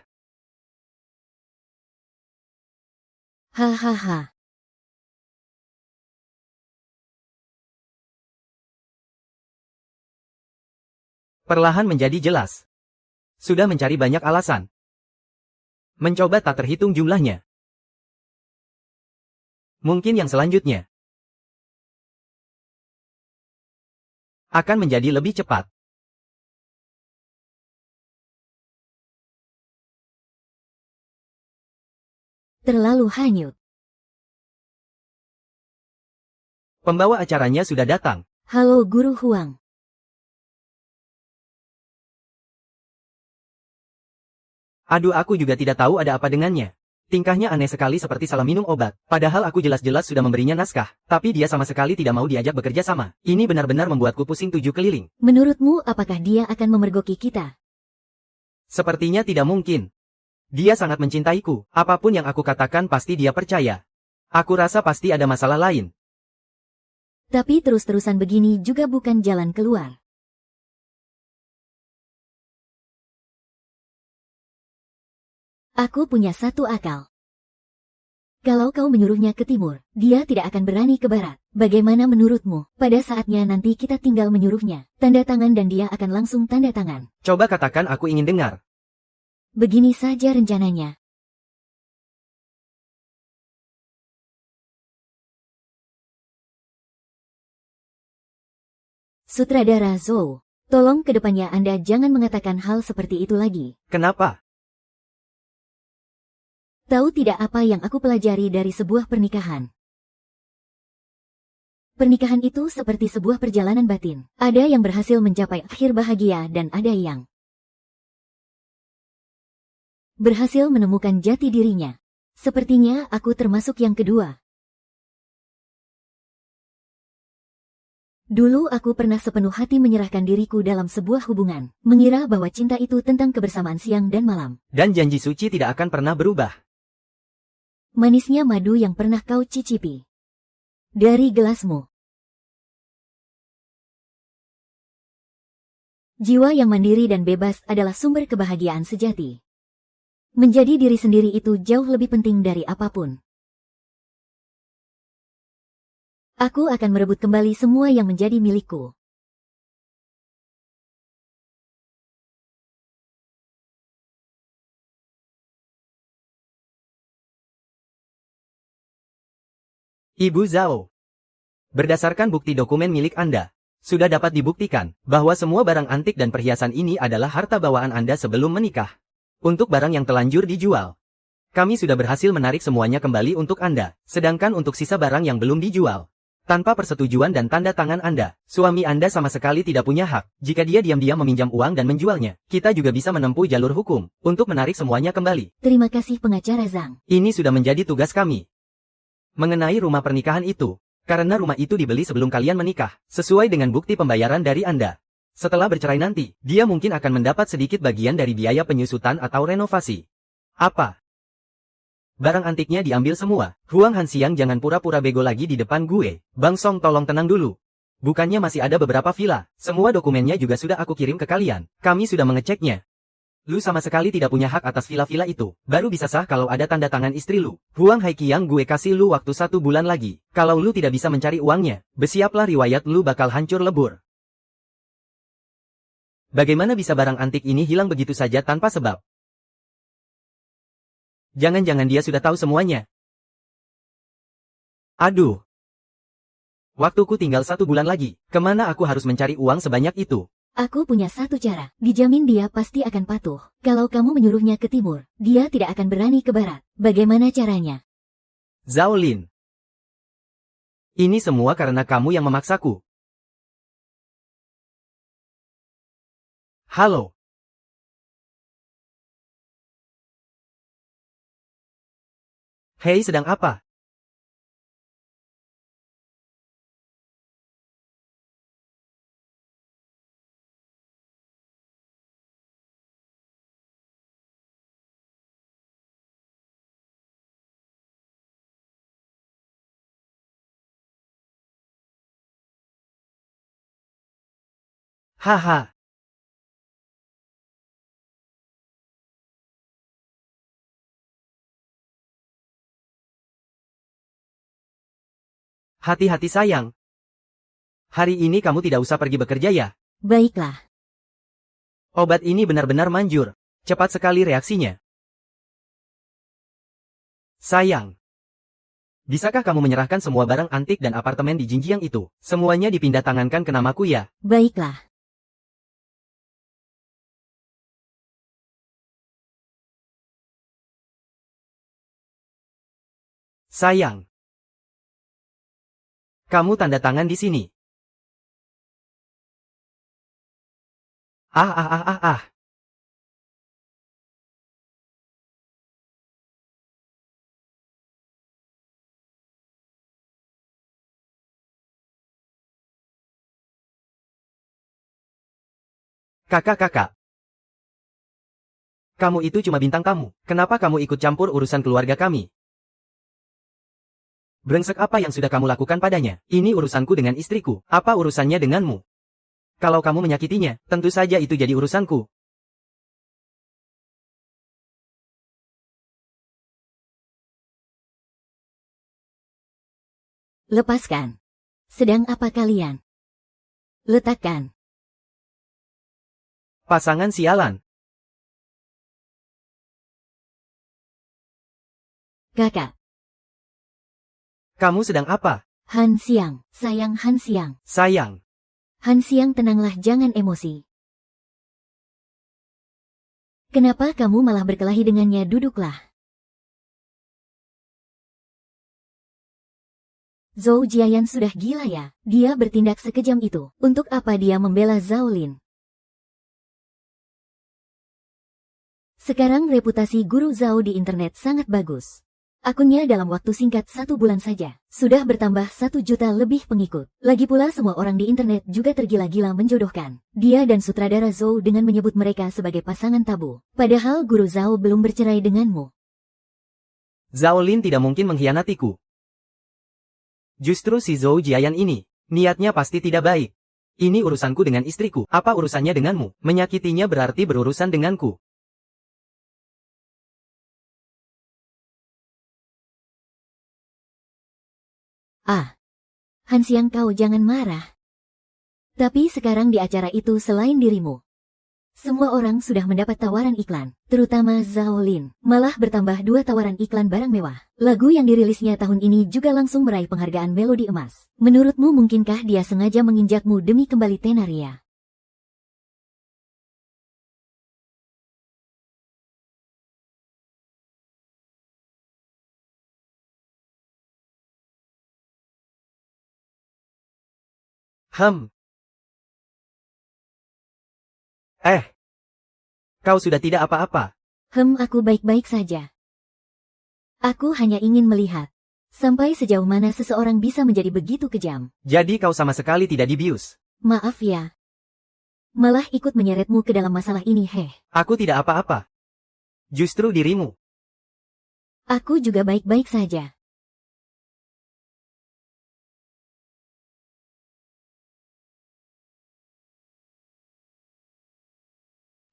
Hahaha. Perlahan menjadi jelas. Sudah mencari banyak alasan. Mencoba tak terhitung jumlahnya. Mungkin yang selanjutnya akan menjadi lebih cepat. Terlalu hanyut. Pembawa acaranya sudah datang. Halo Guru Huang. Aduh, aku juga tidak tahu ada apa dengannya. Tingkahnya aneh sekali, seperti salah minum obat. Padahal aku jelas-jelas sudah memberinya naskah. Tapi dia sama sekali tidak mau diajak bekerja sama. Ini benar-benar membuatku pusing 7 keliling. Menurutmu apakah dia akan memergoki kita? Sepertinya tidak mungkin. Dia sangat mencintaiku. Apapun yang aku katakan pasti dia percaya. Aku rasa pasti ada masalah lain. Tapi terus-terusan begini juga bukan jalan keluar. Aku punya satu akal. Kalau kau menyuruhnya ke timur, dia tidak akan berani ke barat. Bagaimana menurutmu? Pada saatnya nanti kita tinggal menyuruhnya, tanda tangan dan dia akan langsung tanda tangan. Coba katakan, aku ingin dengar. Begini saja rencananya. Sutradara Zhou, tolong ke depannya Anda jangan mengatakan hal seperti itu lagi. Kenapa? Tahu tidak apa yang aku pelajari dari sebuah pernikahan? Pernikahan itu seperti sebuah perjalanan batin. Ada yang berhasil mencapai akhir bahagia dan ada yang berhasil menemukan jati dirinya. Sepertinya aku termasuk yang kedua. Dulu aku pernah sepenuh hati menyerahkan diriku dalam sebuah hubungan, mengira bahwa cinta itu tentang kebersamaan siang dan malam. Dan janji suci tidak akan pernah berubah. Manisnya madu yang pernah kau cicipi dari gelasmu. Jiwa yang mandiri dan bebas adalah sumber kebahagiaan sejati. Menjadi diri sendiri itu jauh lebih penting dari apapun. Aku akan merebut kembali semua yang menjadi milikku. Ibu Zhao. Berdasarkan bukti dokumen milik Anda, sudah dapat dibuktikan bahwa semua barang antik dan perhiasan ini adalah harta bawaan Anda sebelum menikah. Untuk barang yang telanjur dijual, kami sudah berhasil menarik semuanya kembali untuk Anda, sedangkan untuk sisa barang yang belum dijual, tanpa persetujuan dan tanda tangan Anda, suami Anda sama sekali tidak punya hak. Jika dia diam-diam meminjam uang dan menjualnya, kita juga bisa menempuh jalur hukum untuk menarik semuanya kembali. Terima kasih pengacara Zhang. Ini sudah menjadi tugas kami. Mengenai rumah pernikahan itu, karena rumah itu dibeli sebelum kalian menikah, sesuai dengan bukti pembayaran dari Anda. Setelah bercerai nanti, dia mungkin akan mendapat sedikit bagian dari biaya penyusutan atau renovasi. Apa? Barang antiknya diambil semua. Huang Hanxiang, jangan pura-pura bego lagi di depan gue. Bang Song, tolong tenang dulu. Bukannya masih ada beberapa villa. Semua dokumennya juga sudah aku kirim ke kalian. Kami sudah mengeceknya. Lu sama sekali tidak punya hak atas villa-villa itu. Baru bisa sah kalau ada tanda tangan istri lu. Huang Haiqiang, gue kasih lu waktu 1 bulan lagi. Kalau lu tidak bisa mencari uangnya, bersiaplah riwayat lu bakal hancur lebur. Bagaimana bisa barang antik ini hilang begitu saja tanpa sebab? Jangan-jangan dia sudah tahu semuanya. Aduh. Waktuku tinggal 1 bulan lagi. Kemana aku harus mencari uang sebanyak itu? Aku punya satu cara. Dijamin dia pasti akan patuh. Kalau kamu menyuruhnya ke timur, dia tidak akan berani ke barat. Bagaimana caranya? Zhao Lin. Ini semua karena kamu yang memaksaku. Halo. Hei, sedang apa? Haha. Hati-hati sayang. Hari ini kamu tidak usah pergi bekerja ya. Baiklah. Obat ini benar-benar manjur. Cepat sekali reaksinya. Sayang. Bisakah kamu menyerahkan semua barang antik dan apartemen di Jinjiang itu? Semuanya dipindah tangankan ke namaku ya. Baiklah. Sayang. Kamu tanda tangan di sini. Ah. Kakak. Kamu itu cuma bintang tamu. Kenapa kamu ikut campur urusan keluarga kami? Brengsek apa yang sudah kamu lakukan padanya? Ini urusanku dengan istriku. Apa urusannya denganmu? Kalau kamu menyakitinya, tentu saja itu jadi urusanku. Lepaskan. Sedang apa kalian? Letakkan. Pasangan sialan. Kakak. Kamu sedang apa? Han Xiang, sayang Han Xiang. Sayang. Han Xiang, tenanglah, jangan emosi. Kenapa kamu malah berkelahi dengannya? Duduklah. Zhou Jiayan sudah gila ya. Dia bertindak sekejam itu. Untuk apa dia membela Zhao Lin? Sekarang reputasi guru Zhao di internet sangat bagus. Akunnya dalam waktu singkat 1 bulan saja, sudah bertambah 1 juta lebih pengikut. Lagi pula semua orang di internet juga tergila-gila menjodohkan dia dan sutradara Zhou dengan menyebut mereka sebagai pasangan tabu. Padahal guru Zhao belum bercerai denganmu. Zhao Lin tidak mungkin mengkhianatiku. Justru si Zhou Jiayan ini, niatnya pasti tidak baik. Ini urusanku dengan istriku, apa urusannya denganmu? Menyakitinya berarti berurusan denganku. Ah, Han Xiang, kau jangan marah. Tapi sekarang di acara itu selain dirimu, semua orang sudah mendapat tawaran iklan, terutama Zhao Lin. Malah bertambah 2 tawaran iklan barang mewah. Lagu yang dirilisnya tahun ini juga langsung meraih penghargaan Melodi Emas. Menurutmu mungkinkah dia sengaja menginjakmu demi kembali Tenaria? Kau sudah tidak apa-apa. Aku baik-baik saja. Aku hanya ingin melihat sampai sejauh mana seseorang bisa menjadi begitu kejam. Jadi kau sama sekali tidak dibius. Maaf ya. Malah ikut menyeretmu ke dalam masalah ini, Aku tidak apa-apa. Justru dirimu. Aku juga baik-baik saja.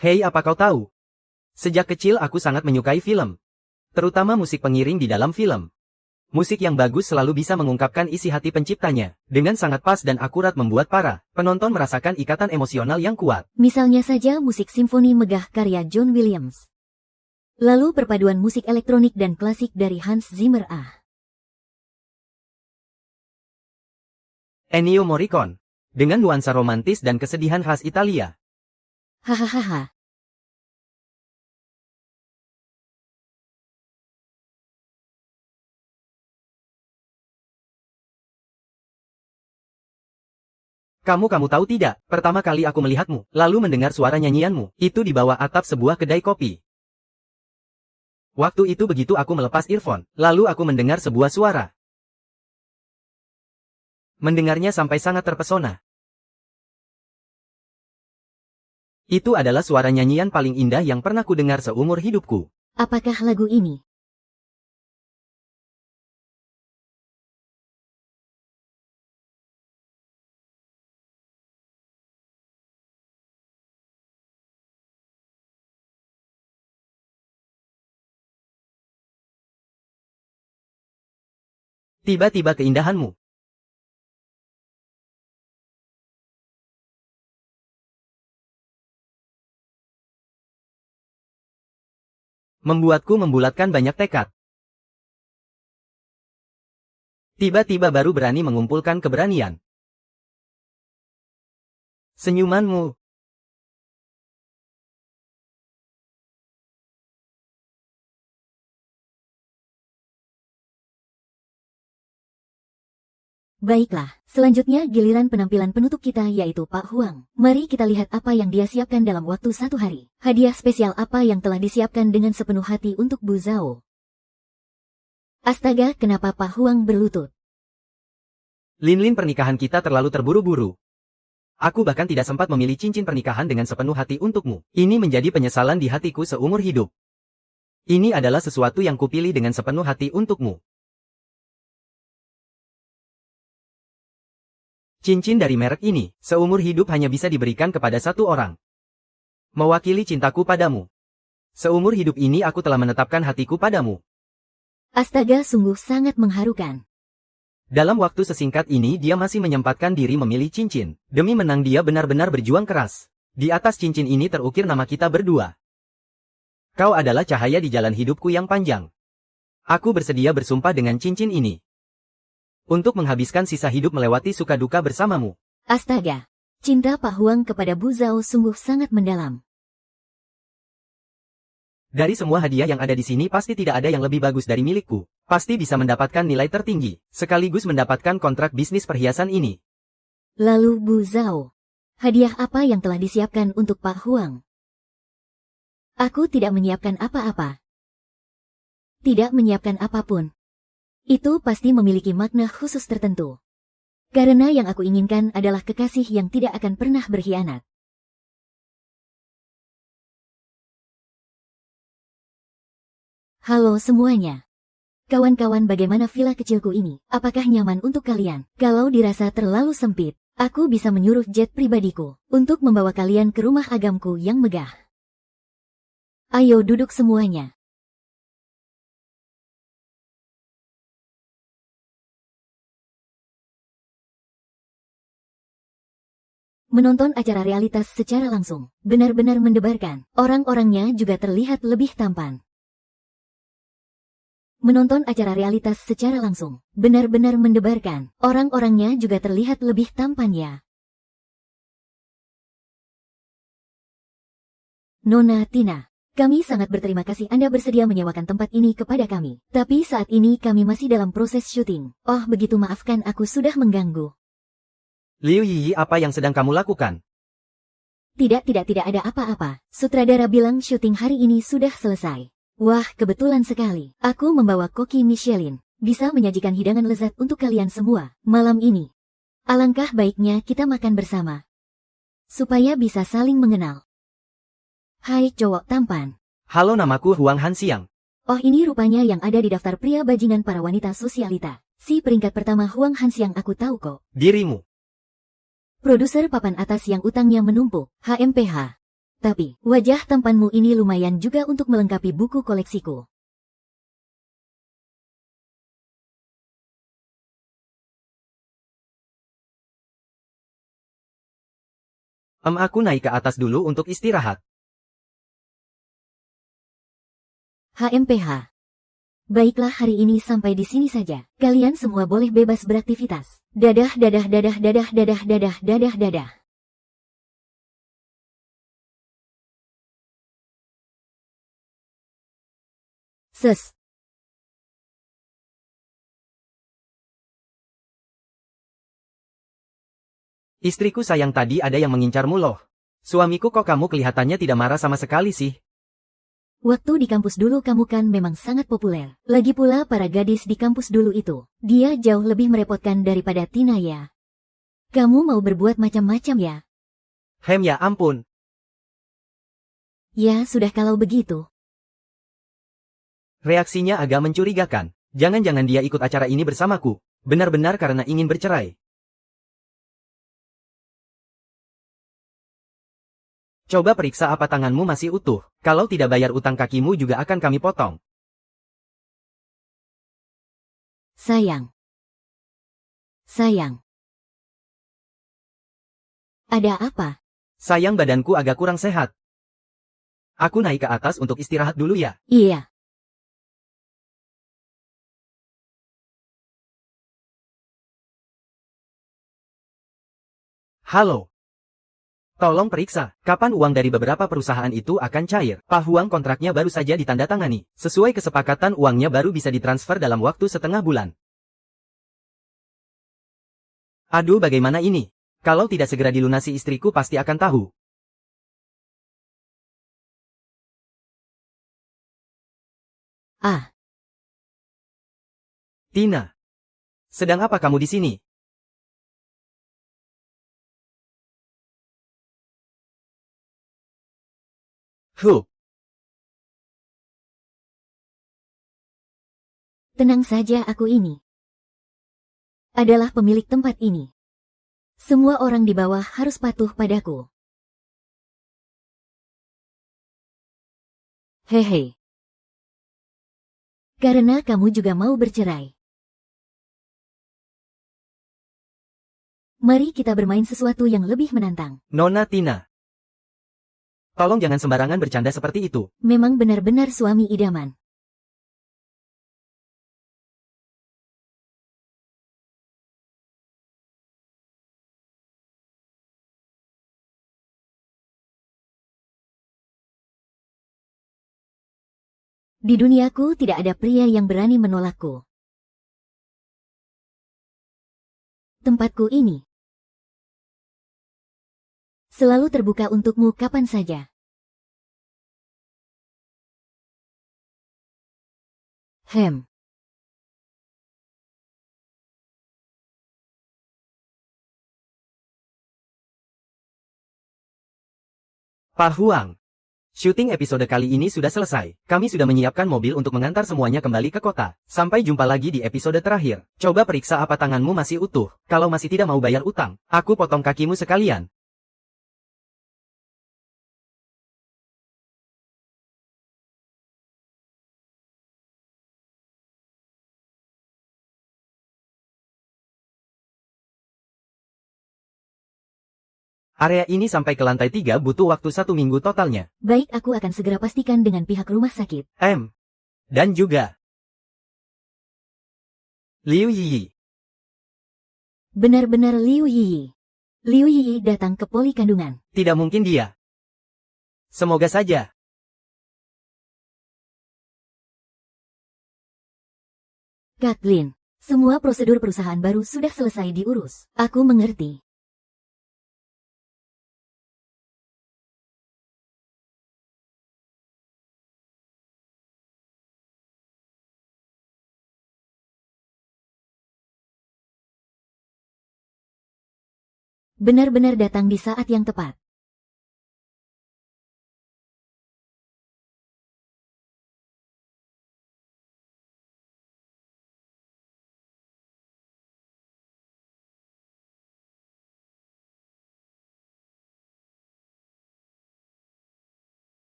Hei, apa kau tahu? Sejak kecil aku sangat menyukai film. Terutama musik pengiring di dalam film. Musik yang bagus selalu bisa mengungkapkan isi hati penciptanya, dengan sangat pas dan akurat membuat para penonton merasakan ikatan emosional yang kuat. Misalnya saja musik simfoni megah karya John Williams. Lalu perpaduan musik elektronik dan klasik dari Hans Zimmer. Ennio Morricone. Dengan nuansa romantis dan kesedihan khas Italia. Hahaha. Kamu tahu tidak, pertama kali aku melihatmu, lalu mendengar suara nyanyianmu, itu di bawah atap sebuah kedai kopi. Waktu itu begitu aku melepas earphone, lalu aku mendengar sebuah suara. Mendengarnya sampai sangat terpesona. Itu adalah suara nyanyian paling indah yang pernah kudengar seumur hidupku. Apakah lagu ini? Tiba-tiba keindahanmu. Membuatku membulatkan banyak tekad. Tiba-tiba baru berani mengumpulkan keberanian. Senyumanmu. Baiklah, selanjutnya giliran penampilan penutup kita yaitu Pak Huang. Mari kita lihat apa yang dia siapkan dalam waktu 1 hari. Hadiah spesial apa yang telah disiapkan dengan sepenuh hati untuk Bu Zhao. Astaga, kenapa Pak Huang berlutut? Lin, pernikahan kita terlalu terburu-buru. Aku bahkan tidak sempat memilih cincin pernikahan dengan sepenuh hati untukmu. Ini menjadi penyesalan di hatiku seumur hidup. Ini adalah sesuatu yang kupilih dengan sepenuh hati untukmu. Cincin dari merek ini, seumur hidup hanya bisa diberikan kepada satu orang. Mewakili cintaku padamu. Seumur hidup ini aku telah menetapkan hatiku padamu. Astaga, sungguh sangat mengharukan. Dalam waktu sesingkat ini dia masih menyempatkan diri memilih cincin. Demi menang dia benar-benar berjuang keras. Di atas cincin ini terukir nama kita berdua. Kau adalah cahaya di jalan hidupku yang panjang. Aku bersedia bersumpah dengan cincin ini. Untuk menghabiskan sisa hidup melewati suka duka bersamamu. Astaga, cinta Pak Huang kepada Bu Zhao sungguh sangat mendalam. Dari semua hadiah yang ada di sini pasti tidak ada yang lebih bagus dari milikku. Pasti bisa mendapatkan nilai tertinggi, sekaligus mendapatkan kontrak bisnis perhiasan ini. Lalu Bu Zhao, hadiah apa yang telah disiapkan untuk Pak Huang? Aku tidak menyiapkan apa-apa. Tidak menyiapkan apapun. Itu pasti memiliki makna khusus tertentu. Karena yang aku inginkan adalah kekasih yang tidak akan pernah berkhianat. Halo semuanya. Kawan-kawan, bagaimana villa kecilku ini? Apakah nyaman untuk kalian? Kalau dirasa terlalu sempit, aku bisa menyuruh jet pribadiku untuk membawa kalian ke rumah agamku yang megah. Ayo duduk semuanya. Menonton acara realitas secara langsung benar-benar mendebarkan. Orang-orangnya juga terlihat lebih tampan. Menonton acara realitas secara langsung benar-benar mendebarkan. Orang-orangnya juga terlihat lebih tampan ya. Nona Tina, kami sangat berterima kasih Anda bersedia menyewakan tempat ini kepada kami. Tapi saat ini kami masih dalam proses syuting. Oh begitu, maafkan aku sudah mengganggu. Liu Yiyi, apa yang sedang kamu lakukan? Tidak ada apa-apa. Sutradara bilang syuting hari ini sudah selesai. Wah, kebetulan sekali. Aku membawa koki Michelin. Bisa menyajikan hidangan lezat untuk kalian semua malam ini. Alangkah baiknya kita makan bersama. Supaya bisa saling mengenal. Hai cowok tampan. Halo, namaku Huang Hanxiang. Oh, ini rupanya yang ada di daftar pria bajingan para wanita sosialita. Si peringkat pertama Huang Hanxiang, aku tahu kok. Dirimu. Produser papan atas yang utangnya menumpuk, HMPH. Tapi, wajah tampanmu ini lumayan juga untuk melengkapi buku koleksiku. Aku naik ke atas dulu untuk istirahat. HMPH. Baiklah, hari ini sampai di sini saja. Kalian semua boleh bebas beraktivitas. Dadah. Ses. Istriku sayang, tadi ada yang mengincarmu loh. Suamiku, kok kamu kelihatannya tidak marah sama sekali sih? Waktu di kampus dulu kamu kan memang sangat populer. Lagi pula para gadis di kampus dulu itu, dia jauh lebih merepotkan daripada Tina ya. Kamu mau berbuat macam-macam ya? Ya ampun. Ya sudah kalau begitu. Reaksinya agak mencurigakan. Jangan-jangan dia ikut acara ini bersamaku. Benar-benar karena ingin bercerai. Coba periksa apa tanganmu masih utuh. Kalau tidak, bayar utang kakimu juga akan kami potong. Sayang. Ada apa? Sayang, badanku agak kurang sehat. Aku naik ke atas untuk istirahat dulu ya. Iya. Halo. Tolong periksa, kapan uang dari beberapa perusahaan itu akan cair. Pak Huang kontraknya baru saja ditandatangani. Sesuai kesepakatan, uangnya baru bisa ditransfer dalam waktu setengah bulan. Aduh, bagaimana ini? Kalau tidak segera dilunasi, istriku pasti akan tahu. Ah. Tina. Sedang apa kamu di sini? Tenang saja, aku ini adalah pemilik tempat ini. Semua orang di bawah harus patuh padaku. Hehe. Karena kamu juga mau bercerai. Mari kita bermain sesuatu yang lebih menantang. Nona Tina. Tolong jangan sembarangan bercanda seperti itu. Memang benar-benar suami idaman. Di duniaku tidak ada pria yang berani menolakku. Tempatku ini selalu terbuka untukmu kapan saja. Hem. Pak Huang. Syuting episode kali ini sudah selesai. Kami sudah menyiapkan mobil untuk mengantar semuanya kembali ke kota. Sampai jumpa lagi di episode terakhir. Coba periksa apa tanganmu masih utuh. Kalau masih tidak mau bayar utang, aku potong kakimu sekalian. Area ini sampai ke lantai 3 butuh waktu 1 minggu totalnya. Baik, aku akan segera pastikan dengan pihak rumah sakit. Dan juga Liu Yiyi. Benar-benar Liu Yiyi. Liu Yiyi datang ke poli kandungan. Tidak mungkin dia. Semoga saja. Kathleen, semua prosedur perusahaan baru sudah selesai diurus. Aku mengerti. Benar-benar datang di saat yang tepat.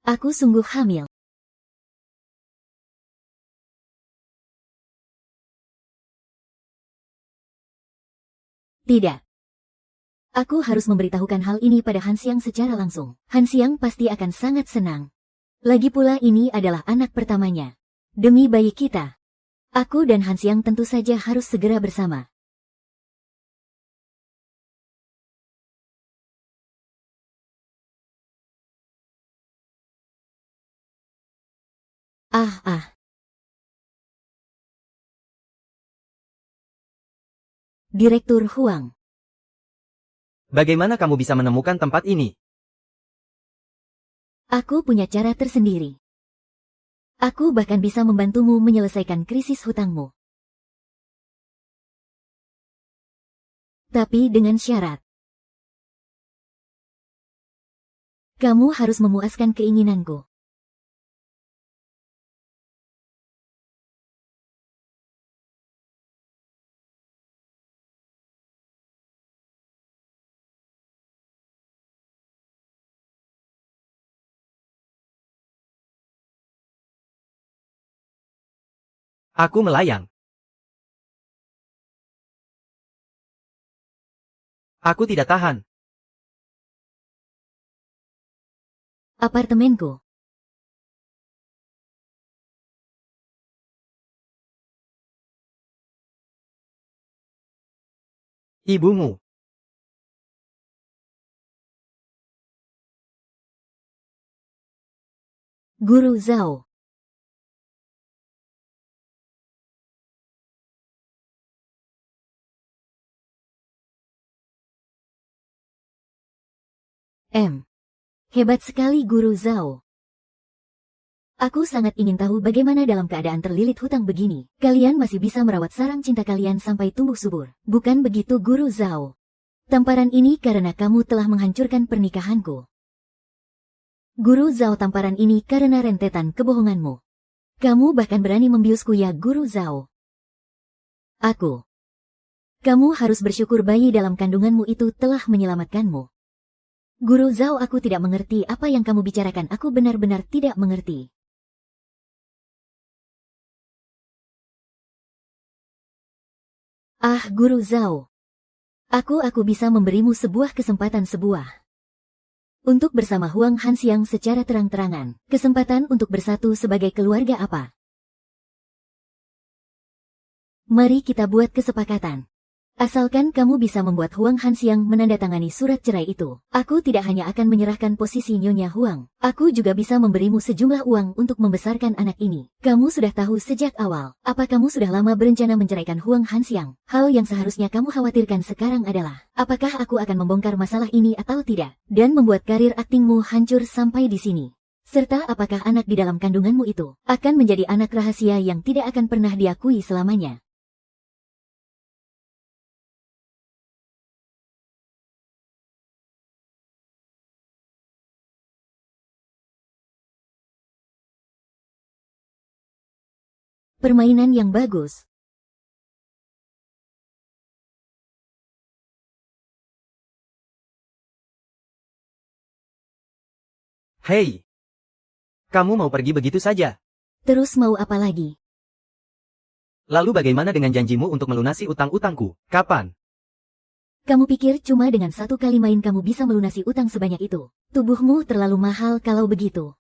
Aku sungguh hamil. Tidak. Aku harus memberitahukan hal ini pada Han Xiang secara langsung. Han Xiang pasti akan sangat senang. Lagi pula ini adalah anak pertamanya. Demi bayi kita. Aku dan Han Xiang tentu saja harus segera bersama. Direktur Huang. Bagaimana kamu bisa menemukan tempat ini? Aku punya cara tersendiri. Aku bahkan bisa membantumu menyelesaikan krisis hutangmu. Tapi dengan syarat. Kamu harus memuaskan keinginanku. Aku melayang. Aku tidak tahan. Apartemenku. Ibumu. Guru Zhao. Hebat sekali Guru Zhao. Aku sangat ingin tahu bagaimana dalam keadaan terlilit hutang begini. Kalian masih bisa merawat sarang cinta kalian sampai tumbuh subur. Bukan begitu Guru Zhao? Tamparan ini karena kamu telah menghancurkan pernikahanku. Guru Zhao, tamparan ini karena rentetan kebohonganmu. Kamu bahkan berani membiusku ya Guru Zhao. Kamu harus bersyukur bayi dalam kandunganmu itu telah menyelamatkanmu. Guru Zhao, aku tidak mengerti apa yang kamu bicarakan. Aku benar-benar tidak mengerti. Ah, Guru Zhao. Aku bisa memberimu sebuah kesempatan untuk bersama Huang Hanxiang secara terang-terangan. Kesempatan untuk bersatu sebagai keluarga apa? Mari kita buat kesepakatan. Asalkan kamu bisa membuat Huang Hanxiang menandatangani surat cerai itu, aku tidak hanya akan menyerahkan posisi Nyonya Huang, aku juga bisa memberimu sejumlah uang untuk membesarkan anak ini. Kamu sudah tahu sejak awal, apa kamu sudah lama berencana menceraikan Huang Hanxiang? Hal yang seharusnya kamu khawatirkan sekarang adalah, apakah aku akan membongkar masalah ini atau tidak, dan membuat karir aktingmu hancur sampai di sini. Serta apakah anak di dalam kandunganmu itu akan menjadi anak rahasia yang tidak akan pernah diakui selamanya. Permainan yang bagus. Hei! Kamu mau pergi begitu saja? Terus mau apa lagi? Lalu bagaimana dengan janjimu untuk melunasi utang-utangku? Kapan? Kamu pikir cuma dengan satu kali main kamu bisa melunasi utang sebanyak itu? Tubuhmu terlalu mahal kalau begitu.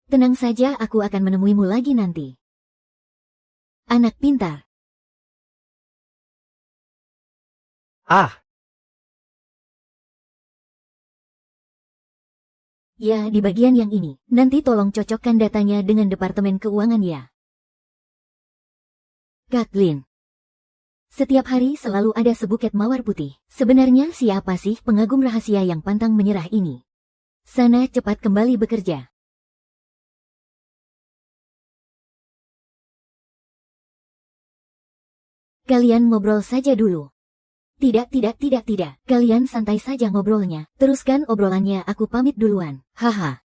Tenang saja, aku akan menemuimu lagi nanti. Anak pintar. Ah! Ya, di bagian yang ini. Nanti tolong cocokkan datanya dengan Departemen Keuangan ya. Kathleen. Setiap hari selalu ada sebuket mawar putih. Sebenarnya siapa sih pengagum rahasia yang pantang menyerah ini? Sana cepat kembali bekerja. Kalian ngobrol saja dulu. Tidak. Kalian santai saja ngobrolnya. Teruskan obrolannya, aku pamit duluan. Haha.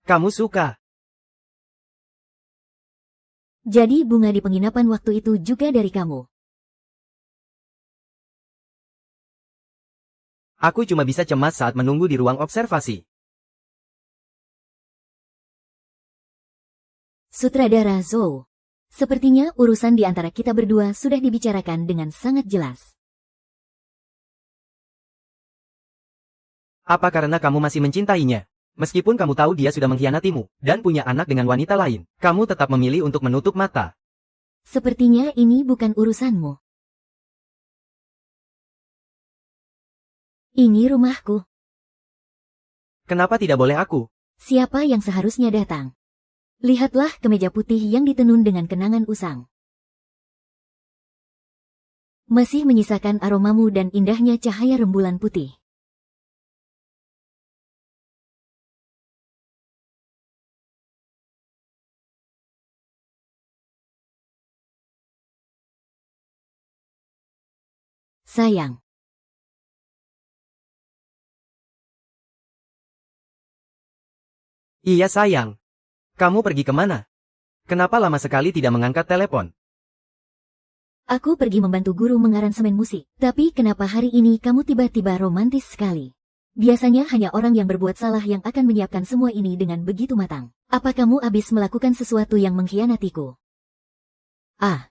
Kamu suka? Jadi bunga di penginapan waktu itu juga dari kamu. Aku cuma bisa cemas saat menunggu di ruang observasi. Sutradara Zhou. Sepertinya urusan di antara kita berdua sudah dibicarakan dengan sangat jelas. Apa karena kamu masih mencintainya? Meskipun kamu tahu dia sudah mengkhianatimu, dan punya anak dengan wanita lain, kamu tetap memilih untuk menutup mata. Sepertinya ini bukan urusanmu. Ini rumahku. Kenapa tidak boleh aku? Siapa yang seharusnya datang? Lihatlah kemeja putih yang ditenun dengan kenangan usang. Masih menyisakan aromamu dan indahnya cahaya rembulan putih. Sayang. Iya sayang. Kamu pergi kemana? Kenapa lama sekali tidak mengangkat telepon? Aku pergi membantu guru mengaransemen musik. Tapi kenapa hari ini kamu tiba-tiba romantis sekali? Biasanya hanya orang yang berbuat salah yang akan menyiapkan semua ini dengan begitu matang. Apa kamu habis melakukan sesuatu yang mengkhianatiku? Ah.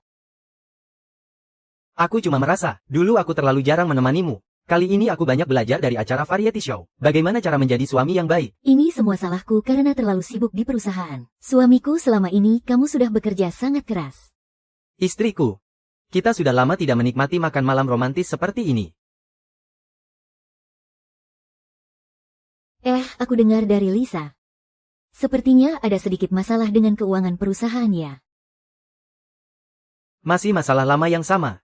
Aku cuma merasa, dulu aku terlalu jarang menemanimu. Kali ini aku banyak belajar dari acara variety show. Bagaimana cara menjadi suami yang baik? Ini semua salahku karena terlalu sibuk di perusahaan. Suamiku selama ini kamu sudah bekerja sangat keras. Istriku. Kita sudah lama tidak menikmati makan malam romantis seperti ini. Aku dengar dari Lisa. Sepertinya ada sedikit masalah dengan keuangan perusahaan ya. Masih masalah lama yang sama.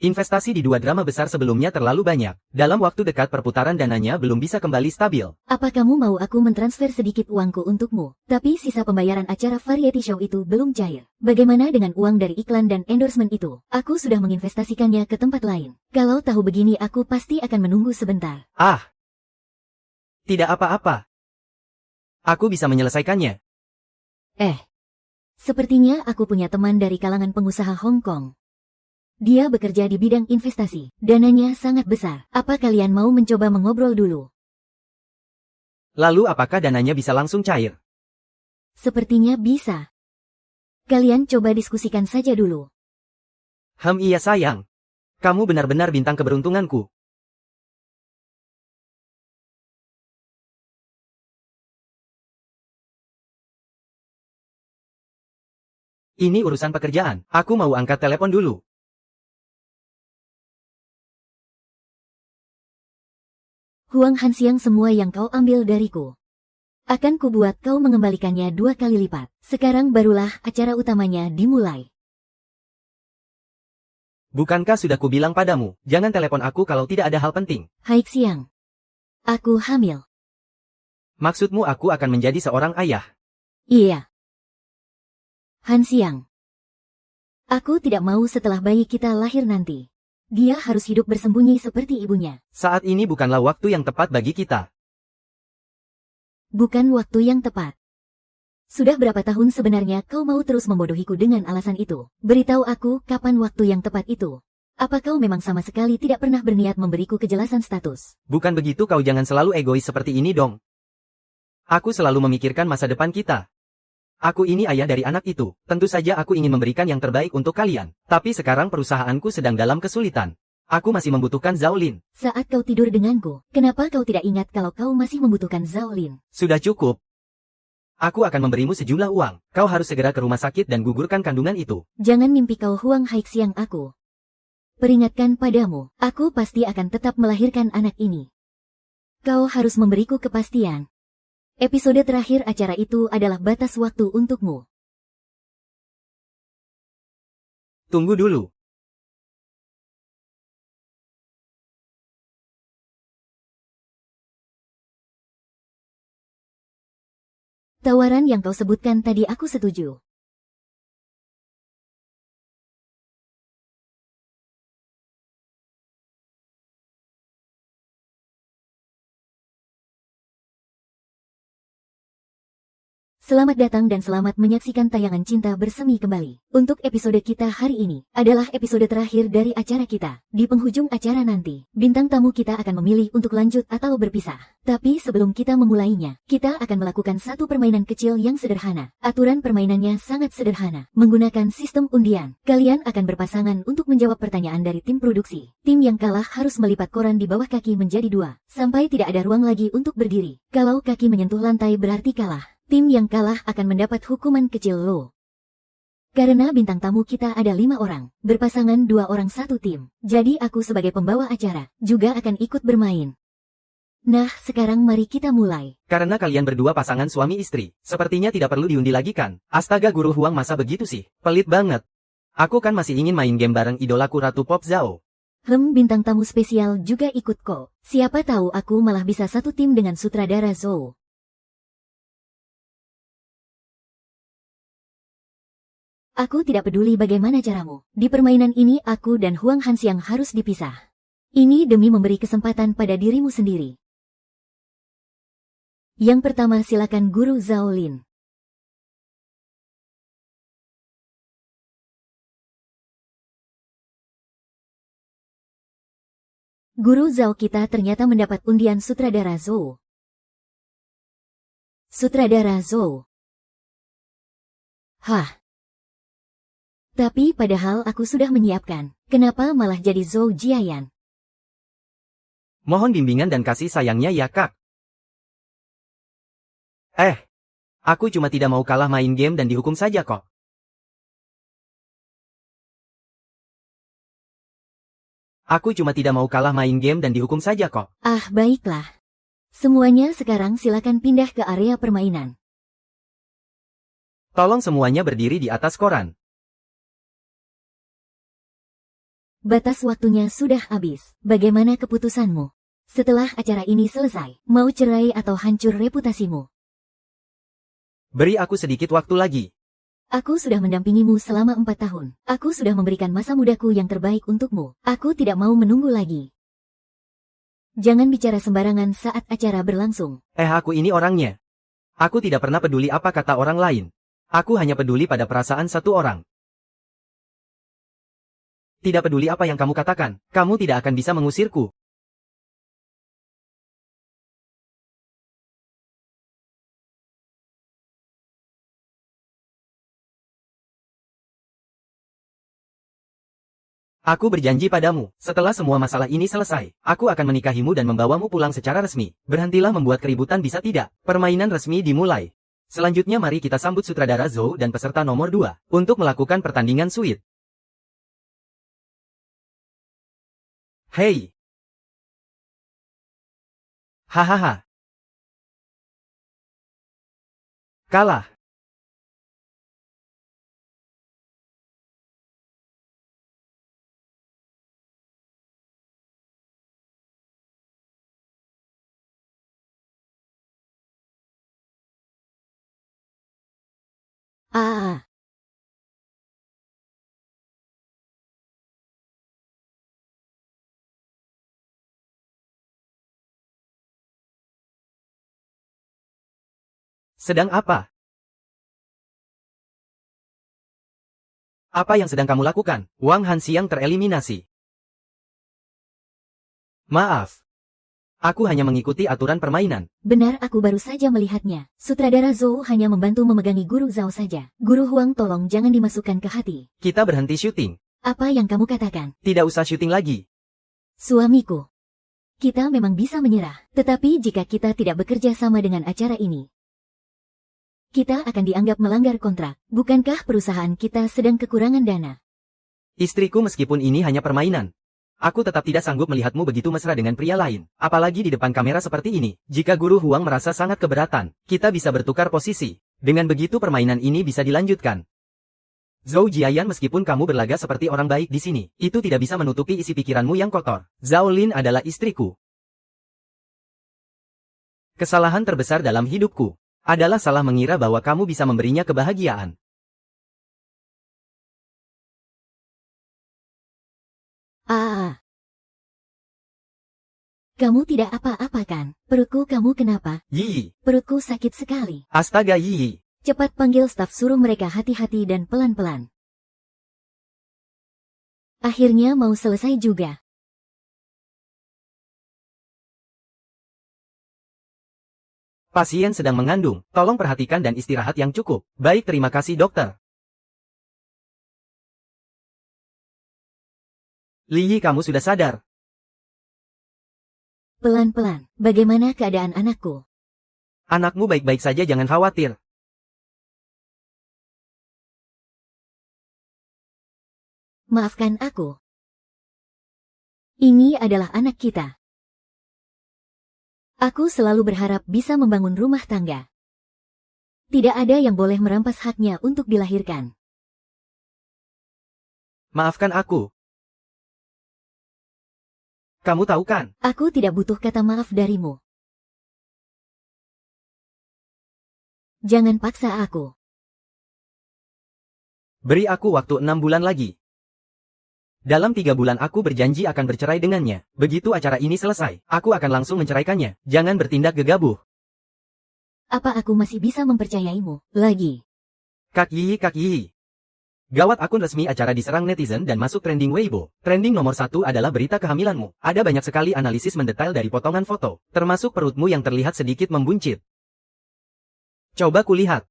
Investasi di dua drama besar sebelumnya terlalu banyak. Dalam waktu dekat perputaran dananya belum bisa kembali stabil. Apa kamu mau aku mentransfer sedikit uangku untukmu? Tapi sisa pembayaran acara variety show itu belum cair. Bagaimana dengan uang dari iklan dan endorsement itu? Aku sudah menginvestasikannya ke tempat lain. Kalau tahu begini aku pasti akan menunggu sebentar. Ah! Tidak apa-apa. Aku bisa menyelesaikannya. Sepertinya aku punya teman dari kalangan pengusaha Hong Kong. Dia bekerja di bidang investasi. Dananya sangat besar. Apa kalian mau mencoba mengobrol dulu? Lalu apakah dananya bisa langsung cair? Sepertinya bisa. Kalian coba diskusikan saja dulu. Iya sayang. Kamu benar-benar bintang keberuntunganku. Ini urusan pekerjaan. Aku mau angkat telepon dulu. Huang Hanxiang, semua yang kau ambil dariku akan kubuat kau mengembalikannya 2 kali lipat. Sekarang barulah acara utamanya dimulai. Bukankah sudah kubilang padamu, jangan telepon aku kalau tidak ada hal penting. Haixiang, aku hamil. Maksudmu aku akan menjadi seorang ayah? Iya. Hanxiang, aku tidak mau setelah bayi kita lahir nanti dia harus hidup bersembunyi seperti ibunya. Saat ini bukanlah waktu yang tepat bagi kita. Bukan waktu yang tepat. Sudah berapa tahun sebenarnya kau mau terus membodohiku dengan alasan itu? Beritahu aku kapan waktu yang tepat itu. Apa kau memang sama sekali tidak pernah berniat memberiku kejelasan status? Bukan begitu, kau jangan selalu egois seperti ini dong. Aku selalu memikirkan masa depan kita. Aku ini ayah dari anak itu. Tentu saja aku ingin memberikan yang terbaik untuk kalian. Tapi sekarang perusahaanku sedang dalam kesulitan. Aku masih membutuhkan Zhao Lin. Saat kau tidur denganku, kenapa kau tidak ingat kalau kau masih membutuhkan Zhao Lin? Sudah cukup. Aku akan memberimu sejumlah uang. Kau harus segera ke rumah sakit dan gugurkan kandungan itu. Jangan mimpi kau, Huang Haixiang. Aku peringatkan padamu, aku pasti akan tetap melahirkan anak ini. Kau harus memberiku kepastian. Episode terakhir acara itu adalah batas waktu untukmu. Tunggu dulu. Tawaran yang kau sebutkan tadi aku setuju. Selamat datang dan selamat menyaksikan tayangan Cinta Bersemi kembali. Untuk episode kita hari ini adalah episode terakhir dari acara kita. Di penghujung acara nanti, bintang tamu kita akan memilih untuk lanjut atau berpisah. Tapi sebelum kita memulainya, kita akan melakukan satu permainan kecil yang sederhana. Aturan permainannya sangat sederhana. Menggunakan sistem undian, kalian akan berpasangan untuk menjawab pertanyaan dari tim produksi. Tim yang kalah harus melipat koran di bawah kaki menjadi 2, sampai tidak ada ruang lagi untuk berdiri. Kalau kaki menyentuh lantai berarti kalah. Tim yang kalah akan mendapat hukuman kecil loh. Karena bintang tamu kita ada 5 orang, berpasangan 2 orang satu tim. Jadi aku sebagai pembawa acara, juga akan ikut bermain. Nah, sekarang mari kita mulai. Karena kalian berdua pasangan suami istri, sepertinya tidak perlu diundi lagi kan? Astaga, Guru Huang, masa begitu sih? Pelit banget. Aku kan masih ingin main game bareng idolaku Ratu Pop Zhao. Bintang tamu spesial juga ikut kok. Siapa tahu aku malah bisa satu tim dengan sutradara Zhou. Aku tidak peduli bagaimana caramu. Di permainan ini aku dan Huang Hanxiang harus dipisah. Ini demi memberi kesempatan pada dirimu sendiri. Yang pertama, silakan Guru Zhao Lin. Guru Zhao kita ternyata mendapat undian sutradara Zhou. Sutradara Zhou. Hah. Tapi padahal aku sudah menyiapkan. Kenapa malah jadi Zhou Jiayan? Mohon bimbingan dan kasih sayangnya ya, Kak. Aku cuma tidak mau kalah main game dan dihukum saja kok. Aku cuma tidak mau kalah main game dan dihukum saja kok. Ah, baiklah. Semuanya sekarang silakan pindah ke area permainan. Tolong semuanya berdiri di atas koran. Batas waktunya sudah habis. Bagaimana keputusanmu? Setelah acara ini selesai, mau cerai atau hancur reputasimu? Beri aku sedikit waktu lagi. Aku sudah mendampingimu selama 4 tahun. Aku sudah memberikan masa mudaku yang terbaik untukmu. Aku tidak mau menunggu lagi. Jangan bicara sembarangan saat acara berlangsung. Aku ini orangnya. Aku tidak pernah peduli apa kata orang lain. Aku hanya peduli pada perasaan satu orang. Tidak peduli apa yang kamu katakan, kamu tidak akan bisa mengusirku. Aku berjanji padamu, setelah semua masalah ini selesai, aku akan menikahimu dan membawamu pulang secara resmi. Berhentilah membuat keributan bisa tidak. Permainan resmi dimulai. Selanjutnya mari kita sambut sutradara Zhou dan peserta nomor 2 untuk melakukan pertandingan suit. Hei! Hahaha. Kalah. Ah, Sedang apa? Apa yang sedang kamu lakukan? Wang Hanxiang tereliminasi. Maaf. Aku hanya mengikuti aturan permainan. benar aku baru saja melihatnya. Sutradara Zhou hanya membantu memegangi guru Zhao saja. Guru Huang tolong jangan dimasukkan ke hati. Kita berhenti syuting. Apa yang kamu katakan? Tidak usah syuting lagi. Suamiku. Kita memang bisa menyerah. Tetapi jika kita tidak bekerja sama dengan acara ini, kita akan dianggap melanggar kontrak. Bukankah perusahaan kita sedang kekurangan dana? Istriku meskipun ini hanya permainan. Aku tetap tidak sanggup melihatmu begitu mesra dengan pria lain. Apalagi di depan kamera seperti ini. Jika guru Huang merasa sangat keberatan, kita bisa bertukar posisi. Dengan begitu permainan ini bisa dilanjutkan. Zhou Jiayan meskipun kamu berlaga seperti orang baik di sini, itu tidak bisa menutupi isi pikiranmu yang kotor. Zhao Lin adalah istriku. Kesalahan terbesar dalam hidupku adalah salah mengira bahwa kamu bisa memberinya kebahagiaan. Ah. Kamu tidak apa-apa kan? Perutku kamu kenapa? Yi, Perutku sakit sekali. astaga Yi. Cepat panggil staf suruh mereka hati-hati dan pelan-pelan. Akhirnya mau selesai juga. Pasien sedang mengandung, tolong perhatikan dan istirahat yang cukup. Baik, terima kasih dokter. Li, kamu sudah sadar. Pelan-pelan, bagaimana keadaan anakku? Anakmu baik-baik saja, jangan khawatir. Maafkan aku. Ini adalah anak kita. Aku selalu berharap bisa membangun rumah tangga. Tidak ada yang boleh merampas haknya untuk dilahirkan. Maafkan aku. Kamu tahu kan? Aku tidak butuh kata maaf darimu. Jangan paksa aku. Beri aku waktu 6 bulan lagi. Dalam 3 bulan aku berjanji akan bercerai dengannya. Begitu acara ini selesai, aku akan langsung menceraikannya. Jangan bertindak gegabah. Apa aku masih bisa mempercayaimu lagi? Kak Yi. Gawat, akun resmi acara diserang netizen dan masuk trending Weibo. Trending nomor 1 adalah berita kehamilanmu. Ada banyak sekali analisis mendetail dari potongan foto, termasuk perutmu yang terlihat sedikit membuncit. Coba kulihat.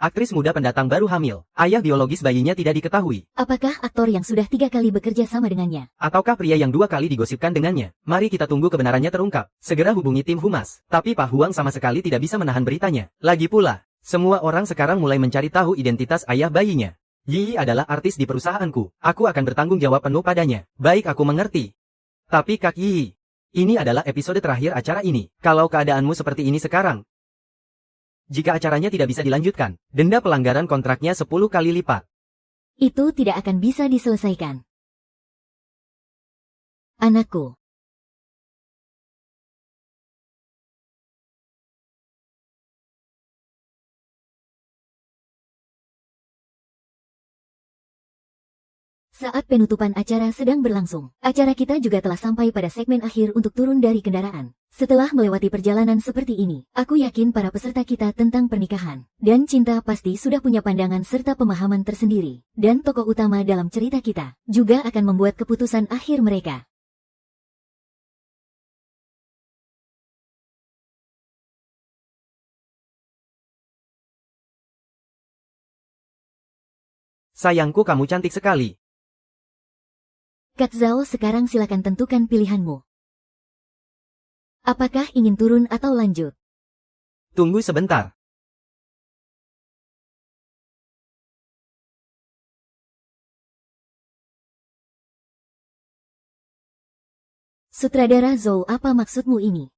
Aktris muda pendatang baru hamil. Ayah biologis bayinya tidak diketahui. Apakah aktor yang sudah 3 kali bekerja sama dengannya? Ataukah pria yang 2 kali digosipkan dengannya? Mari kita tunggu kebenarannya terungkap. Segera hubungi tim humas. Tapi Pak Huang sama sekali tidak bisa menahan beritanya. Lagi pula, semua orang sekarang mulai mencari tahu identitas ayah bayinya. Yi adalah artis di perusahaanku. Aku akan bertanggung jawab penuh padanya. Baik, aku mengerti. Tapi Kak Yi, ini adalah episode terakhir acara ini. Kalau keadaanmu seperti ini sekarang, jika acaranya tidak bisa dilanjutkan, denda pelanggaran kontraknya 10 kali lipat. Itu tidak akan bisa diselesaikan. Anakku. Saat penutupan acara sedang berlangsung, acara kita juga telah sampai pada segmen akhir untuk turun dari kendaraan. Setelah melewati perjalanan seperti ini, aku yakin para peserta kita tentang pernikahan dan cinta pasti sudah punya pandangan serta pemahaman tersendiri. Dan tokoh utama dalam cerita kita juga akan membuat keputusan akhir mereka. Sayangku, kamu cantik sekali. Kak Zhao, sekarang silakan tentukan pilihanmu. Apakah ingin turun atau lanjut? Tunggu sebentar. Sutradara Zhou, apa maksudmu ini?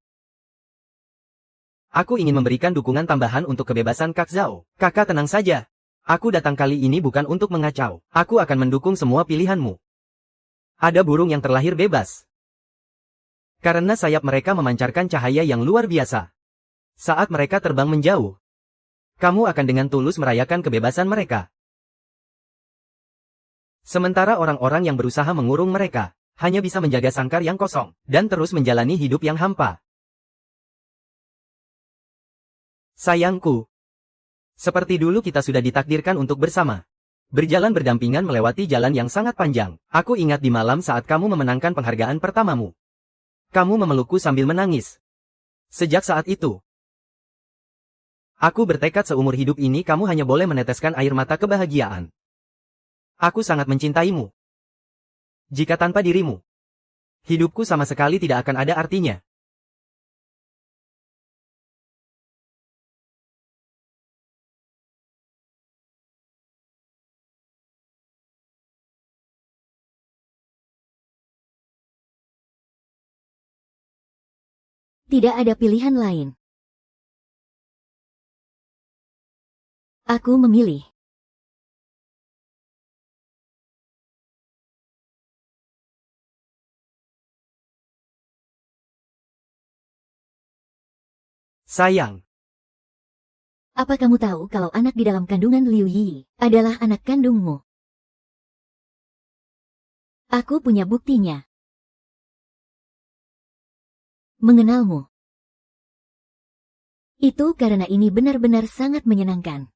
Aku ingin memberikan dukungan tambahan untuk kebebasan Kak Zhao. Kakak tenang saja. Aku datang kali ini bukan untuk mengacau. Aku akan mendukung semua pilihanmu. Ada burung yang terlahir bebas. Karena sayap mereka memancarkan cahaya yang luar biasa. Saat mereka terbang menjauh, kamu akan dengan tulus merayakan kebebasan mereka. Sementara orang-orang yang berusaha mengurung mereka, hanya bisa menjaga sangkar yang kosong, dan terus menjalani hidup yang hampa. Sayangku, seperti dulu kita sudah ditakdirkan untuk bersama. Berjalan berdampingan melewati jalan yang sangat panjang. Aku ingat di malam saat kamu memenangkan penghargaan pertamamu. Kamu memelukku sambil menangis. Sejak saat itu, aku bertekad seumur hidup ini kamu hanya boleh meneteskan air mata kebahagiaan. Aku sangat mencintaimu. Jika tanpa dirimu, hidupku sama sekali tidak akan ada artinya. Tidak ada pilihan lain. Aku memilih. Sayang, Apa kamu tahu kalau anak di dalam kandungan Liu Yi adalah anak kandungmu? Aku punya buktinya. Mengenalmu. Itu karena ini benar-benar sangat menyenangkan.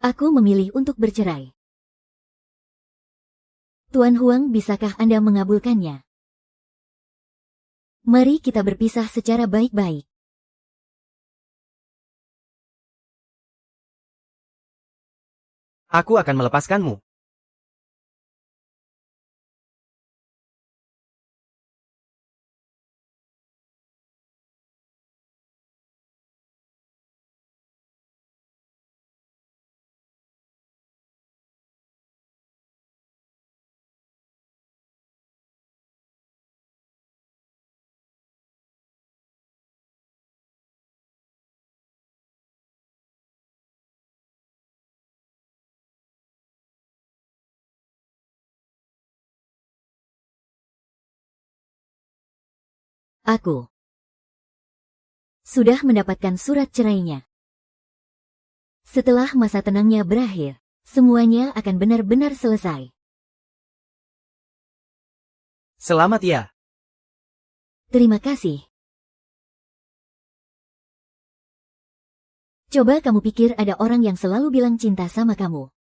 Aku memilih untuk bercerai. Tuan Huang, bisakah Anda mengabulkannya? Mari kita berpisah secara baik-baik. aku akan melepaskanmu. Aku sudah mendapatkan surat cerainya. Setelah masa tenangnya berakhir, semuanya akan benar-benar selesai. Selamat ya. Terima kasih. Coba kamu pikir ada orang yang selalu bilang cinta sama kamu.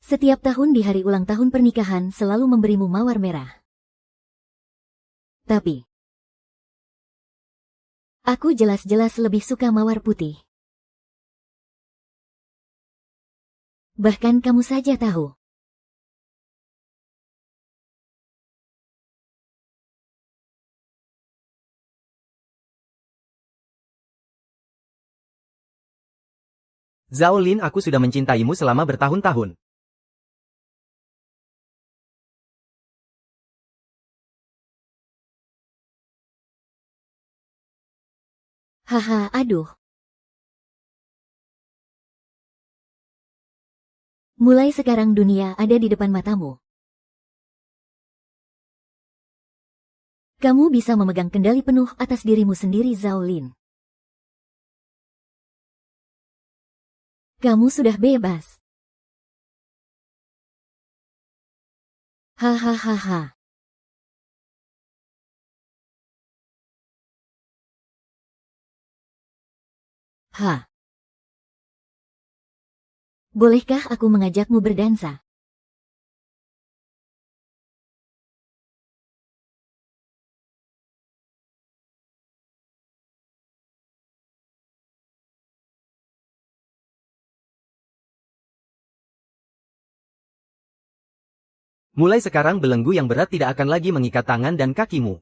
Setiap tahun di hari ulang tahun pernikahan selalu memberimu mawar merah. Tapi, aku jelas-jelas lebih suka mawar putih. Bahkan kamu saja tahu. Zhao Lin, aku sudah mencintaimu selama bertahun-tahun. Haha, aduh. Mulai sekarang dunia ada di depan matamu. Kamu bisa memegang kendali penuh atas dirimu sendiri, Zhao Lin. Kamu sudah bebas. Hahaha. Ha. Bolehkah aku mengajakmu berdansa? Mulai sekarang belenggu yang berat tidak akan lagi mengikat tangan dan kakimu.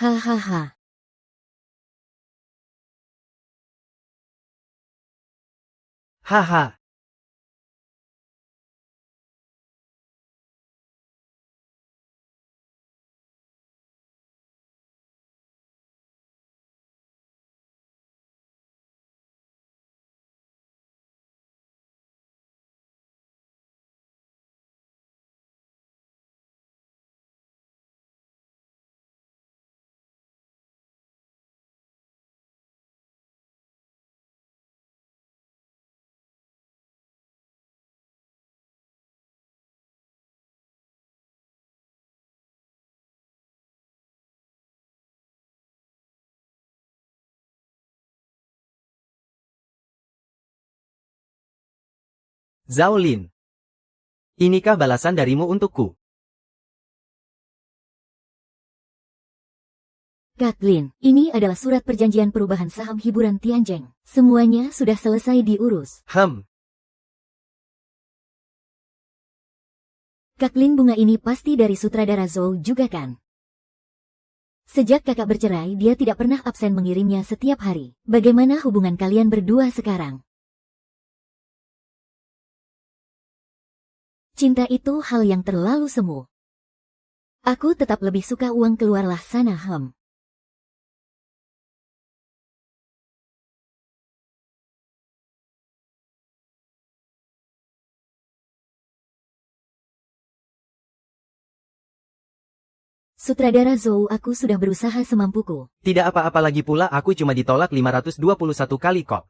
Hahaha. Haha. Zhao Lin. Inikah balasan darimu untukku? Kak Lin, ini adalah surat perjanjian perubahan saham hiburan Tianjeng. Semuanya sudah selesai diurus. Kak Lin, bunga ini pasti dari sutradara Zhou juga kan? Sejak kakak bercerai, dia tidak pernah absen mengirimnya setiap hari. Bagaimana hubungan kalian berdua sekarang? Cinta itu hal yang terlalu semu. Aku tetap lebih suka uang, keluarlah sana. Sutradara Zhou, aku sudah berusaha semampuku. Tidak apa-apa lagi pula, aku cuma ditolak 521 kali kok.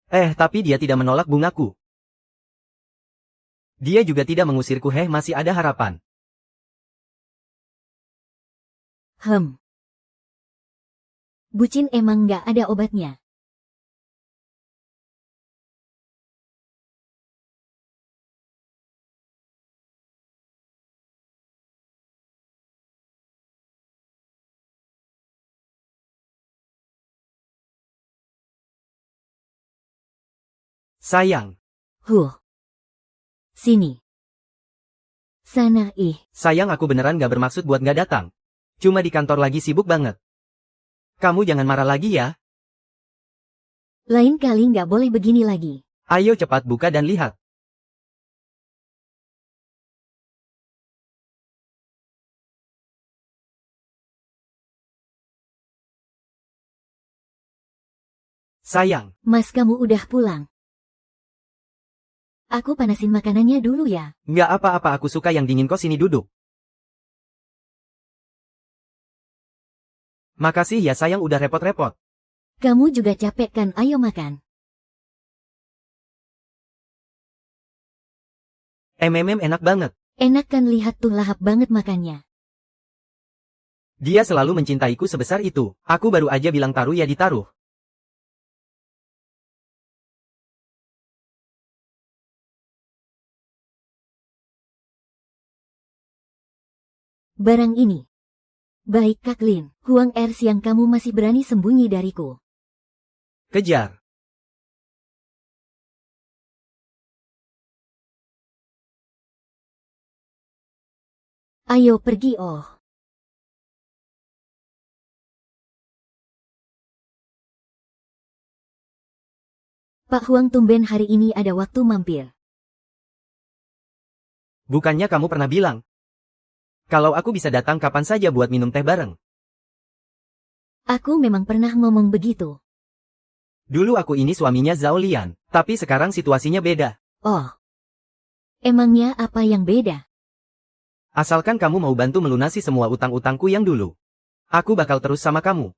Tapi dia tidak menolak bungaku. Dia juga tidak mengusirku. Masih ada harapan. Bucin emang nggak ada obatnya. Sayang. Sini. Sana. Sayang, aku beneran gak bermaksud buat gak datang. Cuma di kantor lagi sibuk banget. Kamu jangan marah lagi ya. Lain kali nggak boleh begini lagi. Ayo cepat buka dan lihat. Sayang. Mas, kamu udah pulang. Aku panasin makanannya dulu ya. Nggak apa-apa, aku suka yang dingin kok, sini duduk. Makasih ya sayang, udah repot-repot. Kamu juga capek kan, ayo makan. Enak banget. Enak kan, lihat tuh, lahap banget makannya. Dia selalu mencintaiku sebesar itu. Aku baru aja bilang taruh ya ditaruh. Barang ini. Baik Kak Lin, Huang siang kamu masih berani sembunyi dariku. Kejar. Ayo pergi oh. Pak Huang tumben hari ini ada waktu mampir. Bukannya kamu pernah bilang, kalau aku bisa datang kapan saja buat minum teh bareng. Aku memang pernah ngomong begitu. Dulu aku ini suaminya Zhao Lian, tapi sekarang situasinya beda. Oh. Emangnya apa yang beda? Asalkan kamu mau bantu melunasi semua utang-utangku yang dulu. Aku bakal terus sama kamu.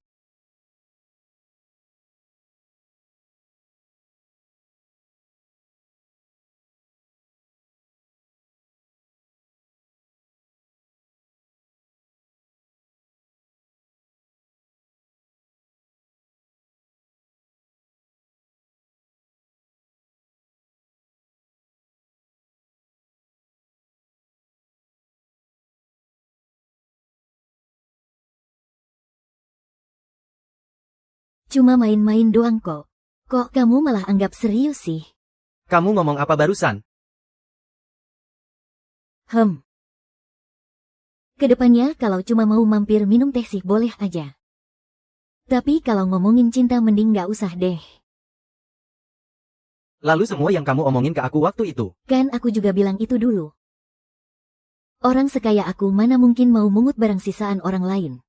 Cuma main-main doang kok. Kok kamu malah anggap serius sih? Kamu ngomong apa barusan? Kedepannya kalau cuma mau mampir minum teh sih boleh aja. Tapi kalau ngomongin cinta mending gak usah deh. Lalu semua yang kamu omongin ke aku waktu itu. Kan aku juga bilang itu dulu. Orang sekaya aku mana mungkin mau mungut barang sisaan orang lain.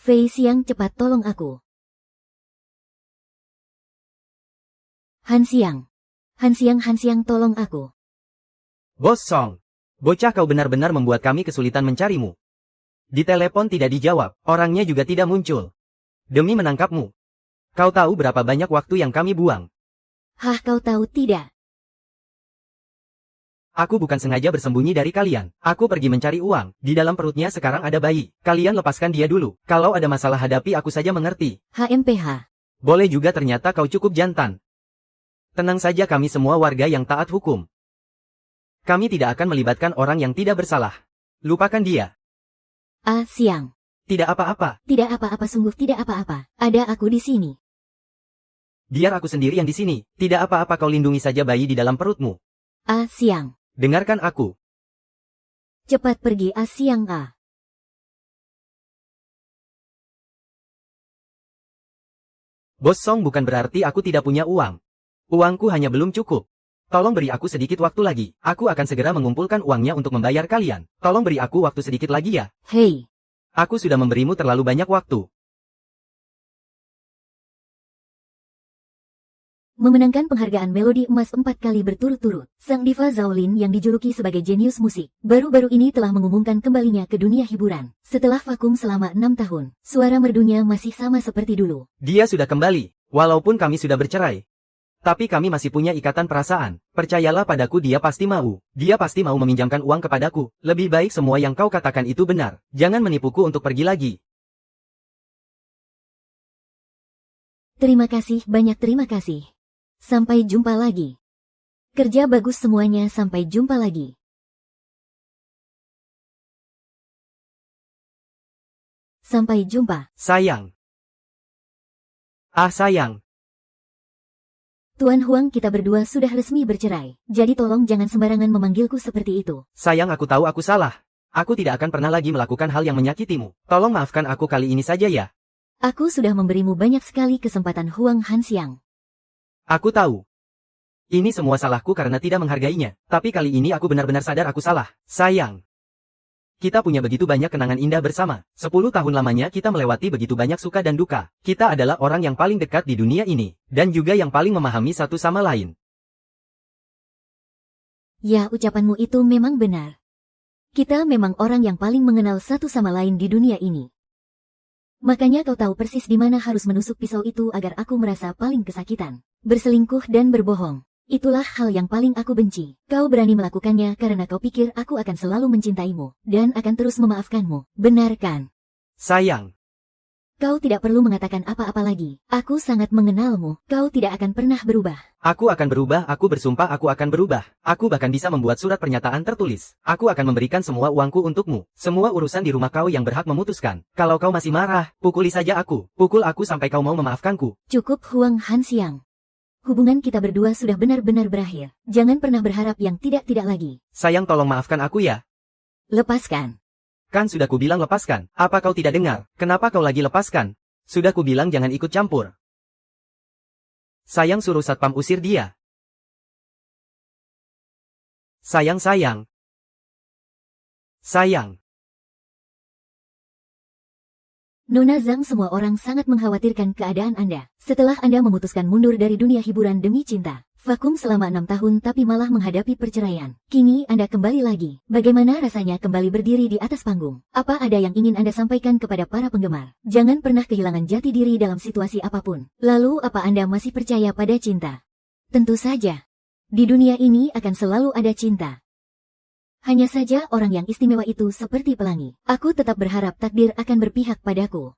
Fei Xiang cepat tolong aku. Han Xiang tolong aku. Bos Song, bocah kau benar-benar membuat kami kesulitan mencarimu. Di telepon tidak dijawab, orangnya juga tidak muncul. Demi menangkapmu. Kau tahu berapa banyak waktu yang kami buang? Hah, kau tahu tidak? Aku bukan sengaja bersembunyi dari kalian. Aku pergi mencari uang. Di dalam perutnya sekarang ada bayi. Kalian lepaskan dia dulu. Kalau ada masalah hadapi aku saja mengerti. HMPH. Boleh juga ternyata kau cukup jantan. Tenang saja kami semua warga yang taat hukum. Kami tidak akan melibatkan orang yang tidak bersalah. Lupakan dia. Siang. Tidak apa-apa. Tidak apa-apa, sungguh tidak apa-apa. Ada aku di sini. Biar aku sendiri yang di sini. Tidak apa-apa, kau lindungi saja bayi di dalam perutmu. Siang. Dengarkan aku. Cepat pergi Siang. Bos Song, bukan berarti aku tidak punya uang. Uangku hanya belum cukup. Tolong beri aku sedikit waktu lagi. Aku akan segera mengumpulkan uangnya untuk membayar kalian. Tolong beri aku waktu sedikit lagi ya. Hei. Aku sudah memberimu terlalu banyak waktu. Memenangkan penghargaan Melodi Emas 4 kali berturut-turut, sang diva Zhao Lin yang dijuluki sebagai jenius musik, baru-baru ini telah mengumumkan kembalinya ke dunia hiburan. Setelah vakum selama 6 tahun, suara merdunya masih sama seperti dulu. Dia sudah kembali, walaupun kami sudah bercerai. Tapi kami masih punya ikatan perasaan. Percayalah padaku, dia pasti mau. Dia pasti mau meminjamkan uang kepadaku. Lebih baik semua yang kau katakan itu benar. Jangan menipuku untuk pergi lagi. Terima kasih, banyak terima kasih. Sampai jumpa lagi. Kerja bagus semuanya, sampai jumpa lagi. Sampai jumpa. Sayang. Sayang. Tuan Huang, kita berdua sudah resmi bercerai. Jadi tolong jangan sembarangan memanggilku seperti itu. Sayang, aku tahu aku salah. Aku tidak akan pernah lagi melakukan hal yang menyakitimu. Tolong maafkan aku kali ini saja ya. Aku sudah memberimu banyak sekali kesempatan, Huang Han Xiang. Aku tahu. Ini semua salahku karena tidak menghargainya. Tapi kali ini aku benar-benar sadar aku salah. Sayang. Kita punya begitu banyak kenangan indah bersama. 10 tahun lamanya kita melewati begitu banyak suka dan duka. Kita adalah orang yang paling dekat di dunia ini. Dan juga yang paling memahami satu sama lain. Ya, ucapanmu itu memang benar. Kita memang orang yang paling mengenal satu sama lain di dunia ini. Makanya kau tahu persis di mana harus menusuk pisau itu agar aku merasa paling kesakitan. Berselingkuh dan berbohong. Itulah hal yang paling aku benci. Kau berani melakukannya karena kau pikir aku akan selalu mencintaimu dan akan terus memaafkanmu. Benar kan? Sayang. Kau tidak perlu mengatakan apa-apa lagi. Aku sangat mengenalmu. Kau tidak akan pernah berubah. Aku akan berubah, aku bersumpah aku akan berubah. Aku bahkan bisa membuat surat pernyataan tertulis. Aku akan memberikan semua uangku untukmu. Semua urusan di rumah kau yang berhak memutuskan. Kalau kau masih marah, pukuli saja aku. Pukul aku sampai kau mau memaafkanku. Cukup Huang Hanxiang. Hubungan kita berdua sudah benar-benar berakhir. Jangan pernah berharap yang tidak-tidak lagi. Sayang, tolong maafkan aku ya. Lepaskan. Kan sudah kubilang lepaskan. Apa kau tidak dengar? Kenapa kau lagi lepaskan? Sudah kubilang jangan ikut campur. Sayang, suruh satpam usir dia. Sayang. Nona Zhang, semua orang sangat mengkhawatirkan keadaan Anda. Setelah Anda memutuskan mundur dari dunia hiburan demi cinta. Vakum selama 6 tahun tapi malah menghadapi perceraian. Kini Anda kembali lagi. Bagaimana rasanya kembali berdiri di atas panggung? Apa ada yang ingin Anda sampaikan kepada para penggemar? Jangan pernah kehilangan jati diri dalam situasi apapun. Lalu apa Anda masih percaya pada cinta? Tentu saja. Di dunia ini akan selalu ada cinta. Hanya saja orang yang istimewa itu seperti pelangi. Aku tetap berharap takdir akan berpihak padaku.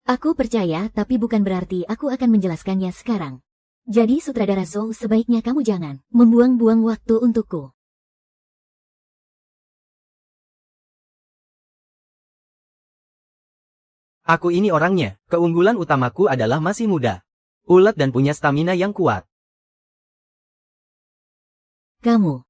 Aku percaya, tapi bukan berarti aku akan menjelaskannya sekarang. Jadi sutradara Zhou, sebaiknya kamu jangan membuang-buang waktu untukku. Aku ini orangnya. Keunggulan utamaku adalah masih muda. Ulet dan punya stamina yang kuat. Kamu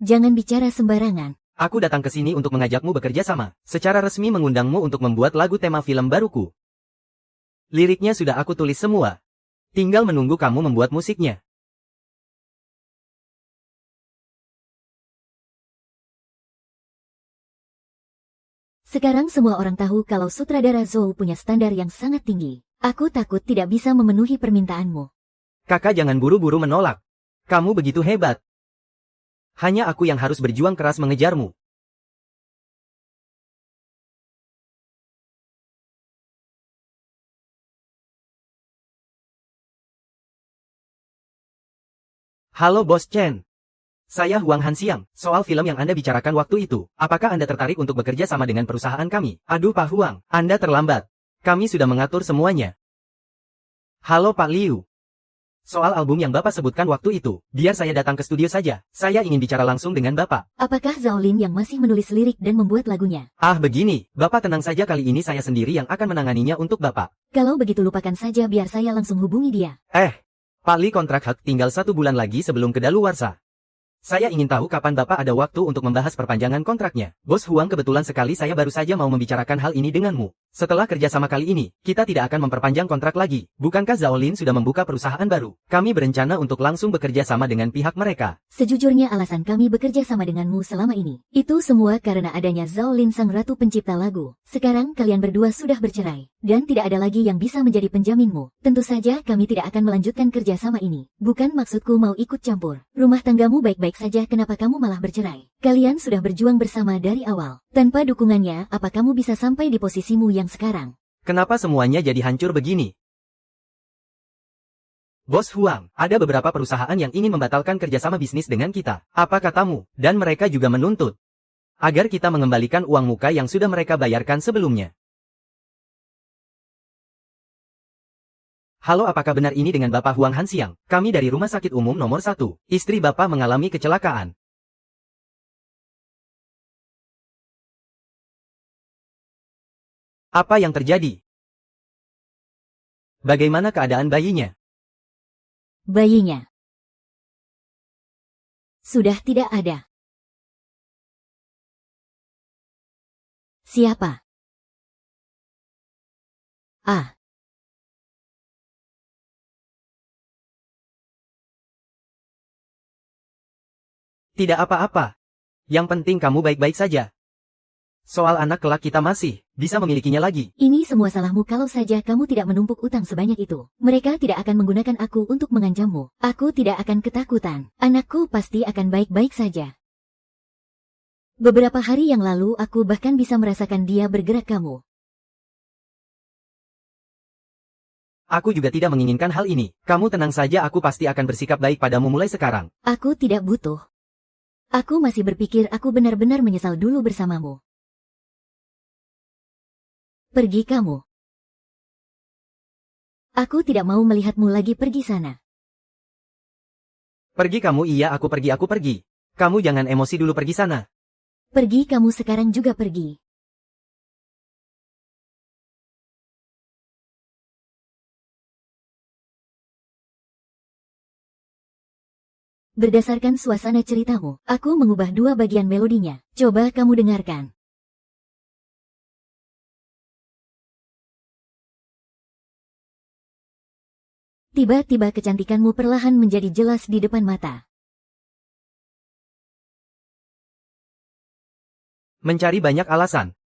jangan bicara sembarangan. Aku datang ke sini untuk mengajakmu bekerja sama. Secara resmi mengundangmu untuk membuat lagu tema film baruku. Liriknya sudah aku tulis semua. Tinggal menunggu kamu membuat musiknya. Sekarang semua orang tahu kalau sutradara Zhou punya standar yang sangat tinggi. Aku takut tidak bisa memenuhi permintaanmu. Kakak, jangan buru-buru menolak. Kamu begitu hebat. Hanya aku yang harus berjuang keras mengejarmu. Halo Bos Chen. Saya Huang Hanxiang. Soal film yang Anda bicarakan waktu itu, apakah Anda tertarik untuk bekerja sama dengan perusahaan kami? Aduh Pak Huang, Anda terlambat. Kami sudah mengatur semuanya. Halo Pak Liu. Soal album yang Bapak sebutkan waktu itu, biar saya datang ke studio saja. Saya ingin bicara langsung dengan Bapak. Apakah Zhao Lin yang masih menulis lirik dan membuat lagunya? Ah begini, Bapak tenang saja, kali ini saya sendiri yang akan menanganinya untuk Bapak. Kalau begitu lupakan saja, biar saya langsung hubungi dia. Pak Li, kontrak hak tinggal 1 bulan lagi sebelum kedaluarsa. Saya ingin tahu kapan Bapak ada waktu untuk membahas perpanjangan kontraknya. Bos Huang, kebetulan sekali saya baru saja mau membicarakan hal ini denganmu. Setelah kerjasama kali ini, kita tidak akan memperpanjang kontrak lagi. Bukankah Zhao Lin sudah membuka perusahaan baru? Kami berencana untuk langsung bekerja sama dengan pihak mereka. Sejujurnya alasan kami bekerja sama denganmu selama ini, itu semua karena adanya Zhao Lin, sang ratu pencipta lagu. Sekarang kalian berdua sudah bercerai, dan tidak ada lagi yang bisa menjadi penjaminmu. Tentu saja kami tidak akan melanjutkan kerjasama ini. Bukan maksudku mau ikut campur. Rumah tanggamu baik-baik saja, kenapa kamu malah bercerai? Kalian sudah berjuang bersama dari awal. Tanpa dukungannya, apa kamu bisa sampai di posisimu yang sekarang? Kenapa semuanya jadi hancur begini? Bos Huang, ada beberapa perusahaan yang ingin membatalkan kerjasama bisnis dengan kita. Apa katamu? Dan mereka juga menuntut agar kita mengembalikan uang muka yang sudah mereka bayarkan sebelumnya. Halo, apakah benar ini dengan Bapak Huang Hanxiang? Kami dari Rumah Sakit Umum nomor 1. Istri Bapak mengalami kecelakaan. Apa yang terjadi? Bagaimana keadaan bayinya? Bayinya sudah tidak ada. Siapa? Ah. Tidak apa-apa. Yang penting kamu baik-baik saja. Soal anak kelak kita masih bisa memilikinya lagi. Ini semua salahmu kalau saja kamu tidak menumpuk utang sebanyak itu. Mereka tidak akan menggunakan aku untuk mengancammu. Aku tidak akan ketakutan. Anakku pasti akan baik-baik saja. Beberapa hari yang lalu aku bahkan bisa merasakan dia bergerak kamu. Aku juga tidak menginginkan hal ini. Kamu tenang saja, aku pasti akan bersikap baik padamu mulai sekarang. Aku tidak butuh Aku masih berpikir aku benar-benar menyesal dulu bersamamu. Pergi kamu. Aku tidak mau melihatmu lagi pergi sana. Pergi kamu, iya aku pergi. Kamu jangan emosi dulu, pergi sana. Pergi kamu sekarang juga pergi. Berdasarkan suasana ceritamu, aku mengubah dua bagian melodinya. Coba kamu dengarkan. Tiba-tiba kecantikanmu perlahan menjadi jelas di depan mata. Mencari banyak alasan.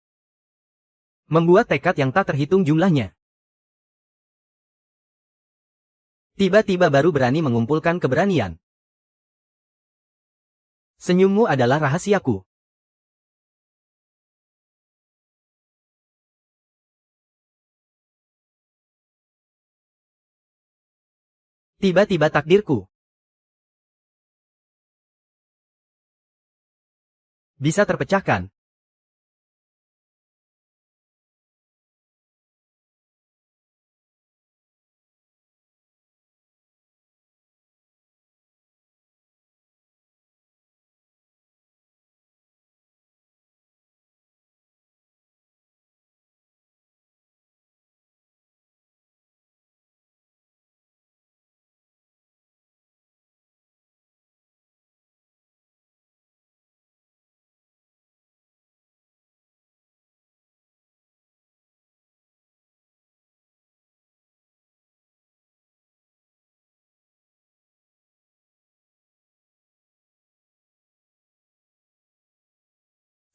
Membuat tekad yang tak terhitung jumlahnya. Tiba-tiba baru berani mengumpulkan keberanian. Senyummu adalah rahasiaku. Tiba-tiba takdirku bisa terpecahkan.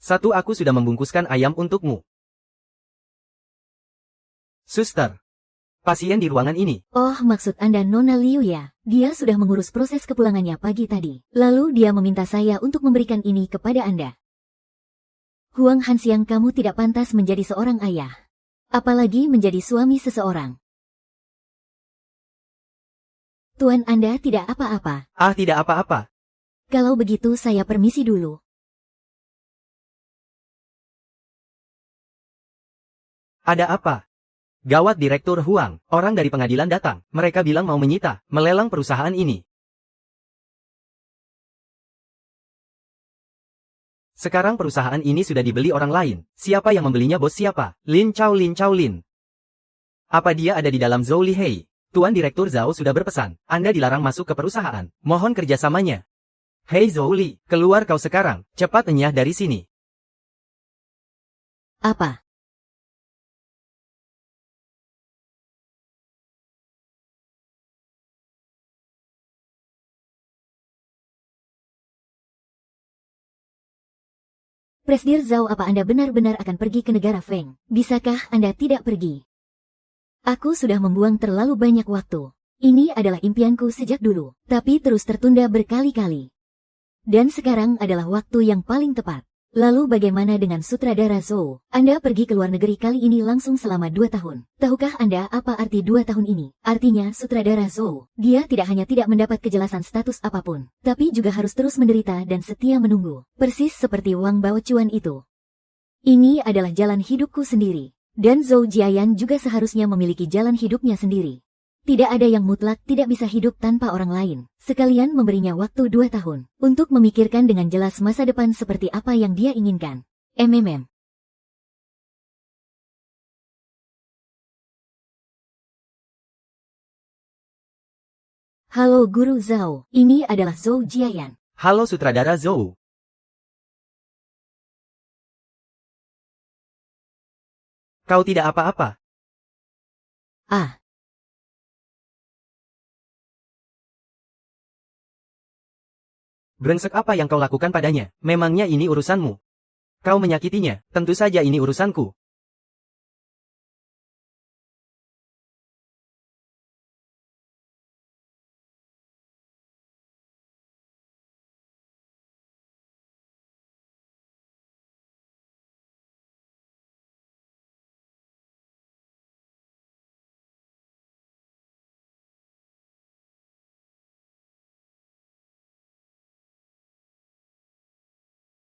Satu, aku sudah membungkuskan ayam untukmu. Suster, pasien di ruangan ini. Oh, maksud Anda Nona Liu ya? Dia sudah mengurus proses kepulangannya pagi tadi. Lalu dia meminta saya untuk memberikan ini kepada Anda. Huang Hanxiang, kamu tidak pantas menjadi seorang ayah. Apalagi menjadi suami seseorang. Tuan Anda tidak apa-apa. Ah, tidak apa-apa. Kalau begitu saya permisi dulu. Ada apa? Gawat, Direktur Huang, orang dari pengadilan datang. Mereka bilang mau menyita, melelang perusahaan ini. Sekarang perusahaan ini sudah dibeli orang lain. Siapa yang membelinya, bos siapa? Lin Chao Lin. Apa dia ada di dalam Zhou Lihei? Tuan Direktur Zhao sudah berpesan. Anda dilarang masuk ke perusahaan. Mohon kerjasamanya. Hei Zhou Li, keluar kau sekarang. Cepat enyah dari sini. Apa? Presdir Zhao, apa Anda benar-benar akan pergi ke negara Feng? Bisakah Anda tidak pergi? Aku sudah membuang terlalu banyak waktu. Ini adalah impianku sejak dulu, tapi terus tertunda berkali-kali. Dan sekarang adalah waktu yang paling tepat. Lalu bagaimana dengan sutradara Zhou? Anda pergi ke luar negeri kali ini langsung selama 2 tahun. Tahukah Anda apa arti 2 tahun ini? Artinya sutradara Zhou, dia tidak hanya tidak mendapat kejelasan status apapun, tapi juga harus terus menderita dan setia menunggu. Persis seperti Wang Baochuan itu. Ini adalah jalan hidupku sendiri. Dan Zhou Jiayan juga seharusnya memiliki jalan hidupnya sendiri. Tidak ada yang mutlak tidak bisa hidup tanpa orang lain. Sekalian memberinya waktu 2 tahun untuk memikirkan dengan jelas masa depan seperti apa yang dia inginkan. Halo Guru Zhao, ini adalah Zhou Jiayan. Halo sutradara Zhou. Kau tidak apa-apa. Ah. Brengsek, apa yang kau lakukan padanya? Memangnya ini urusanmu? Kau menyakitinya, tentu saja ini urusanku.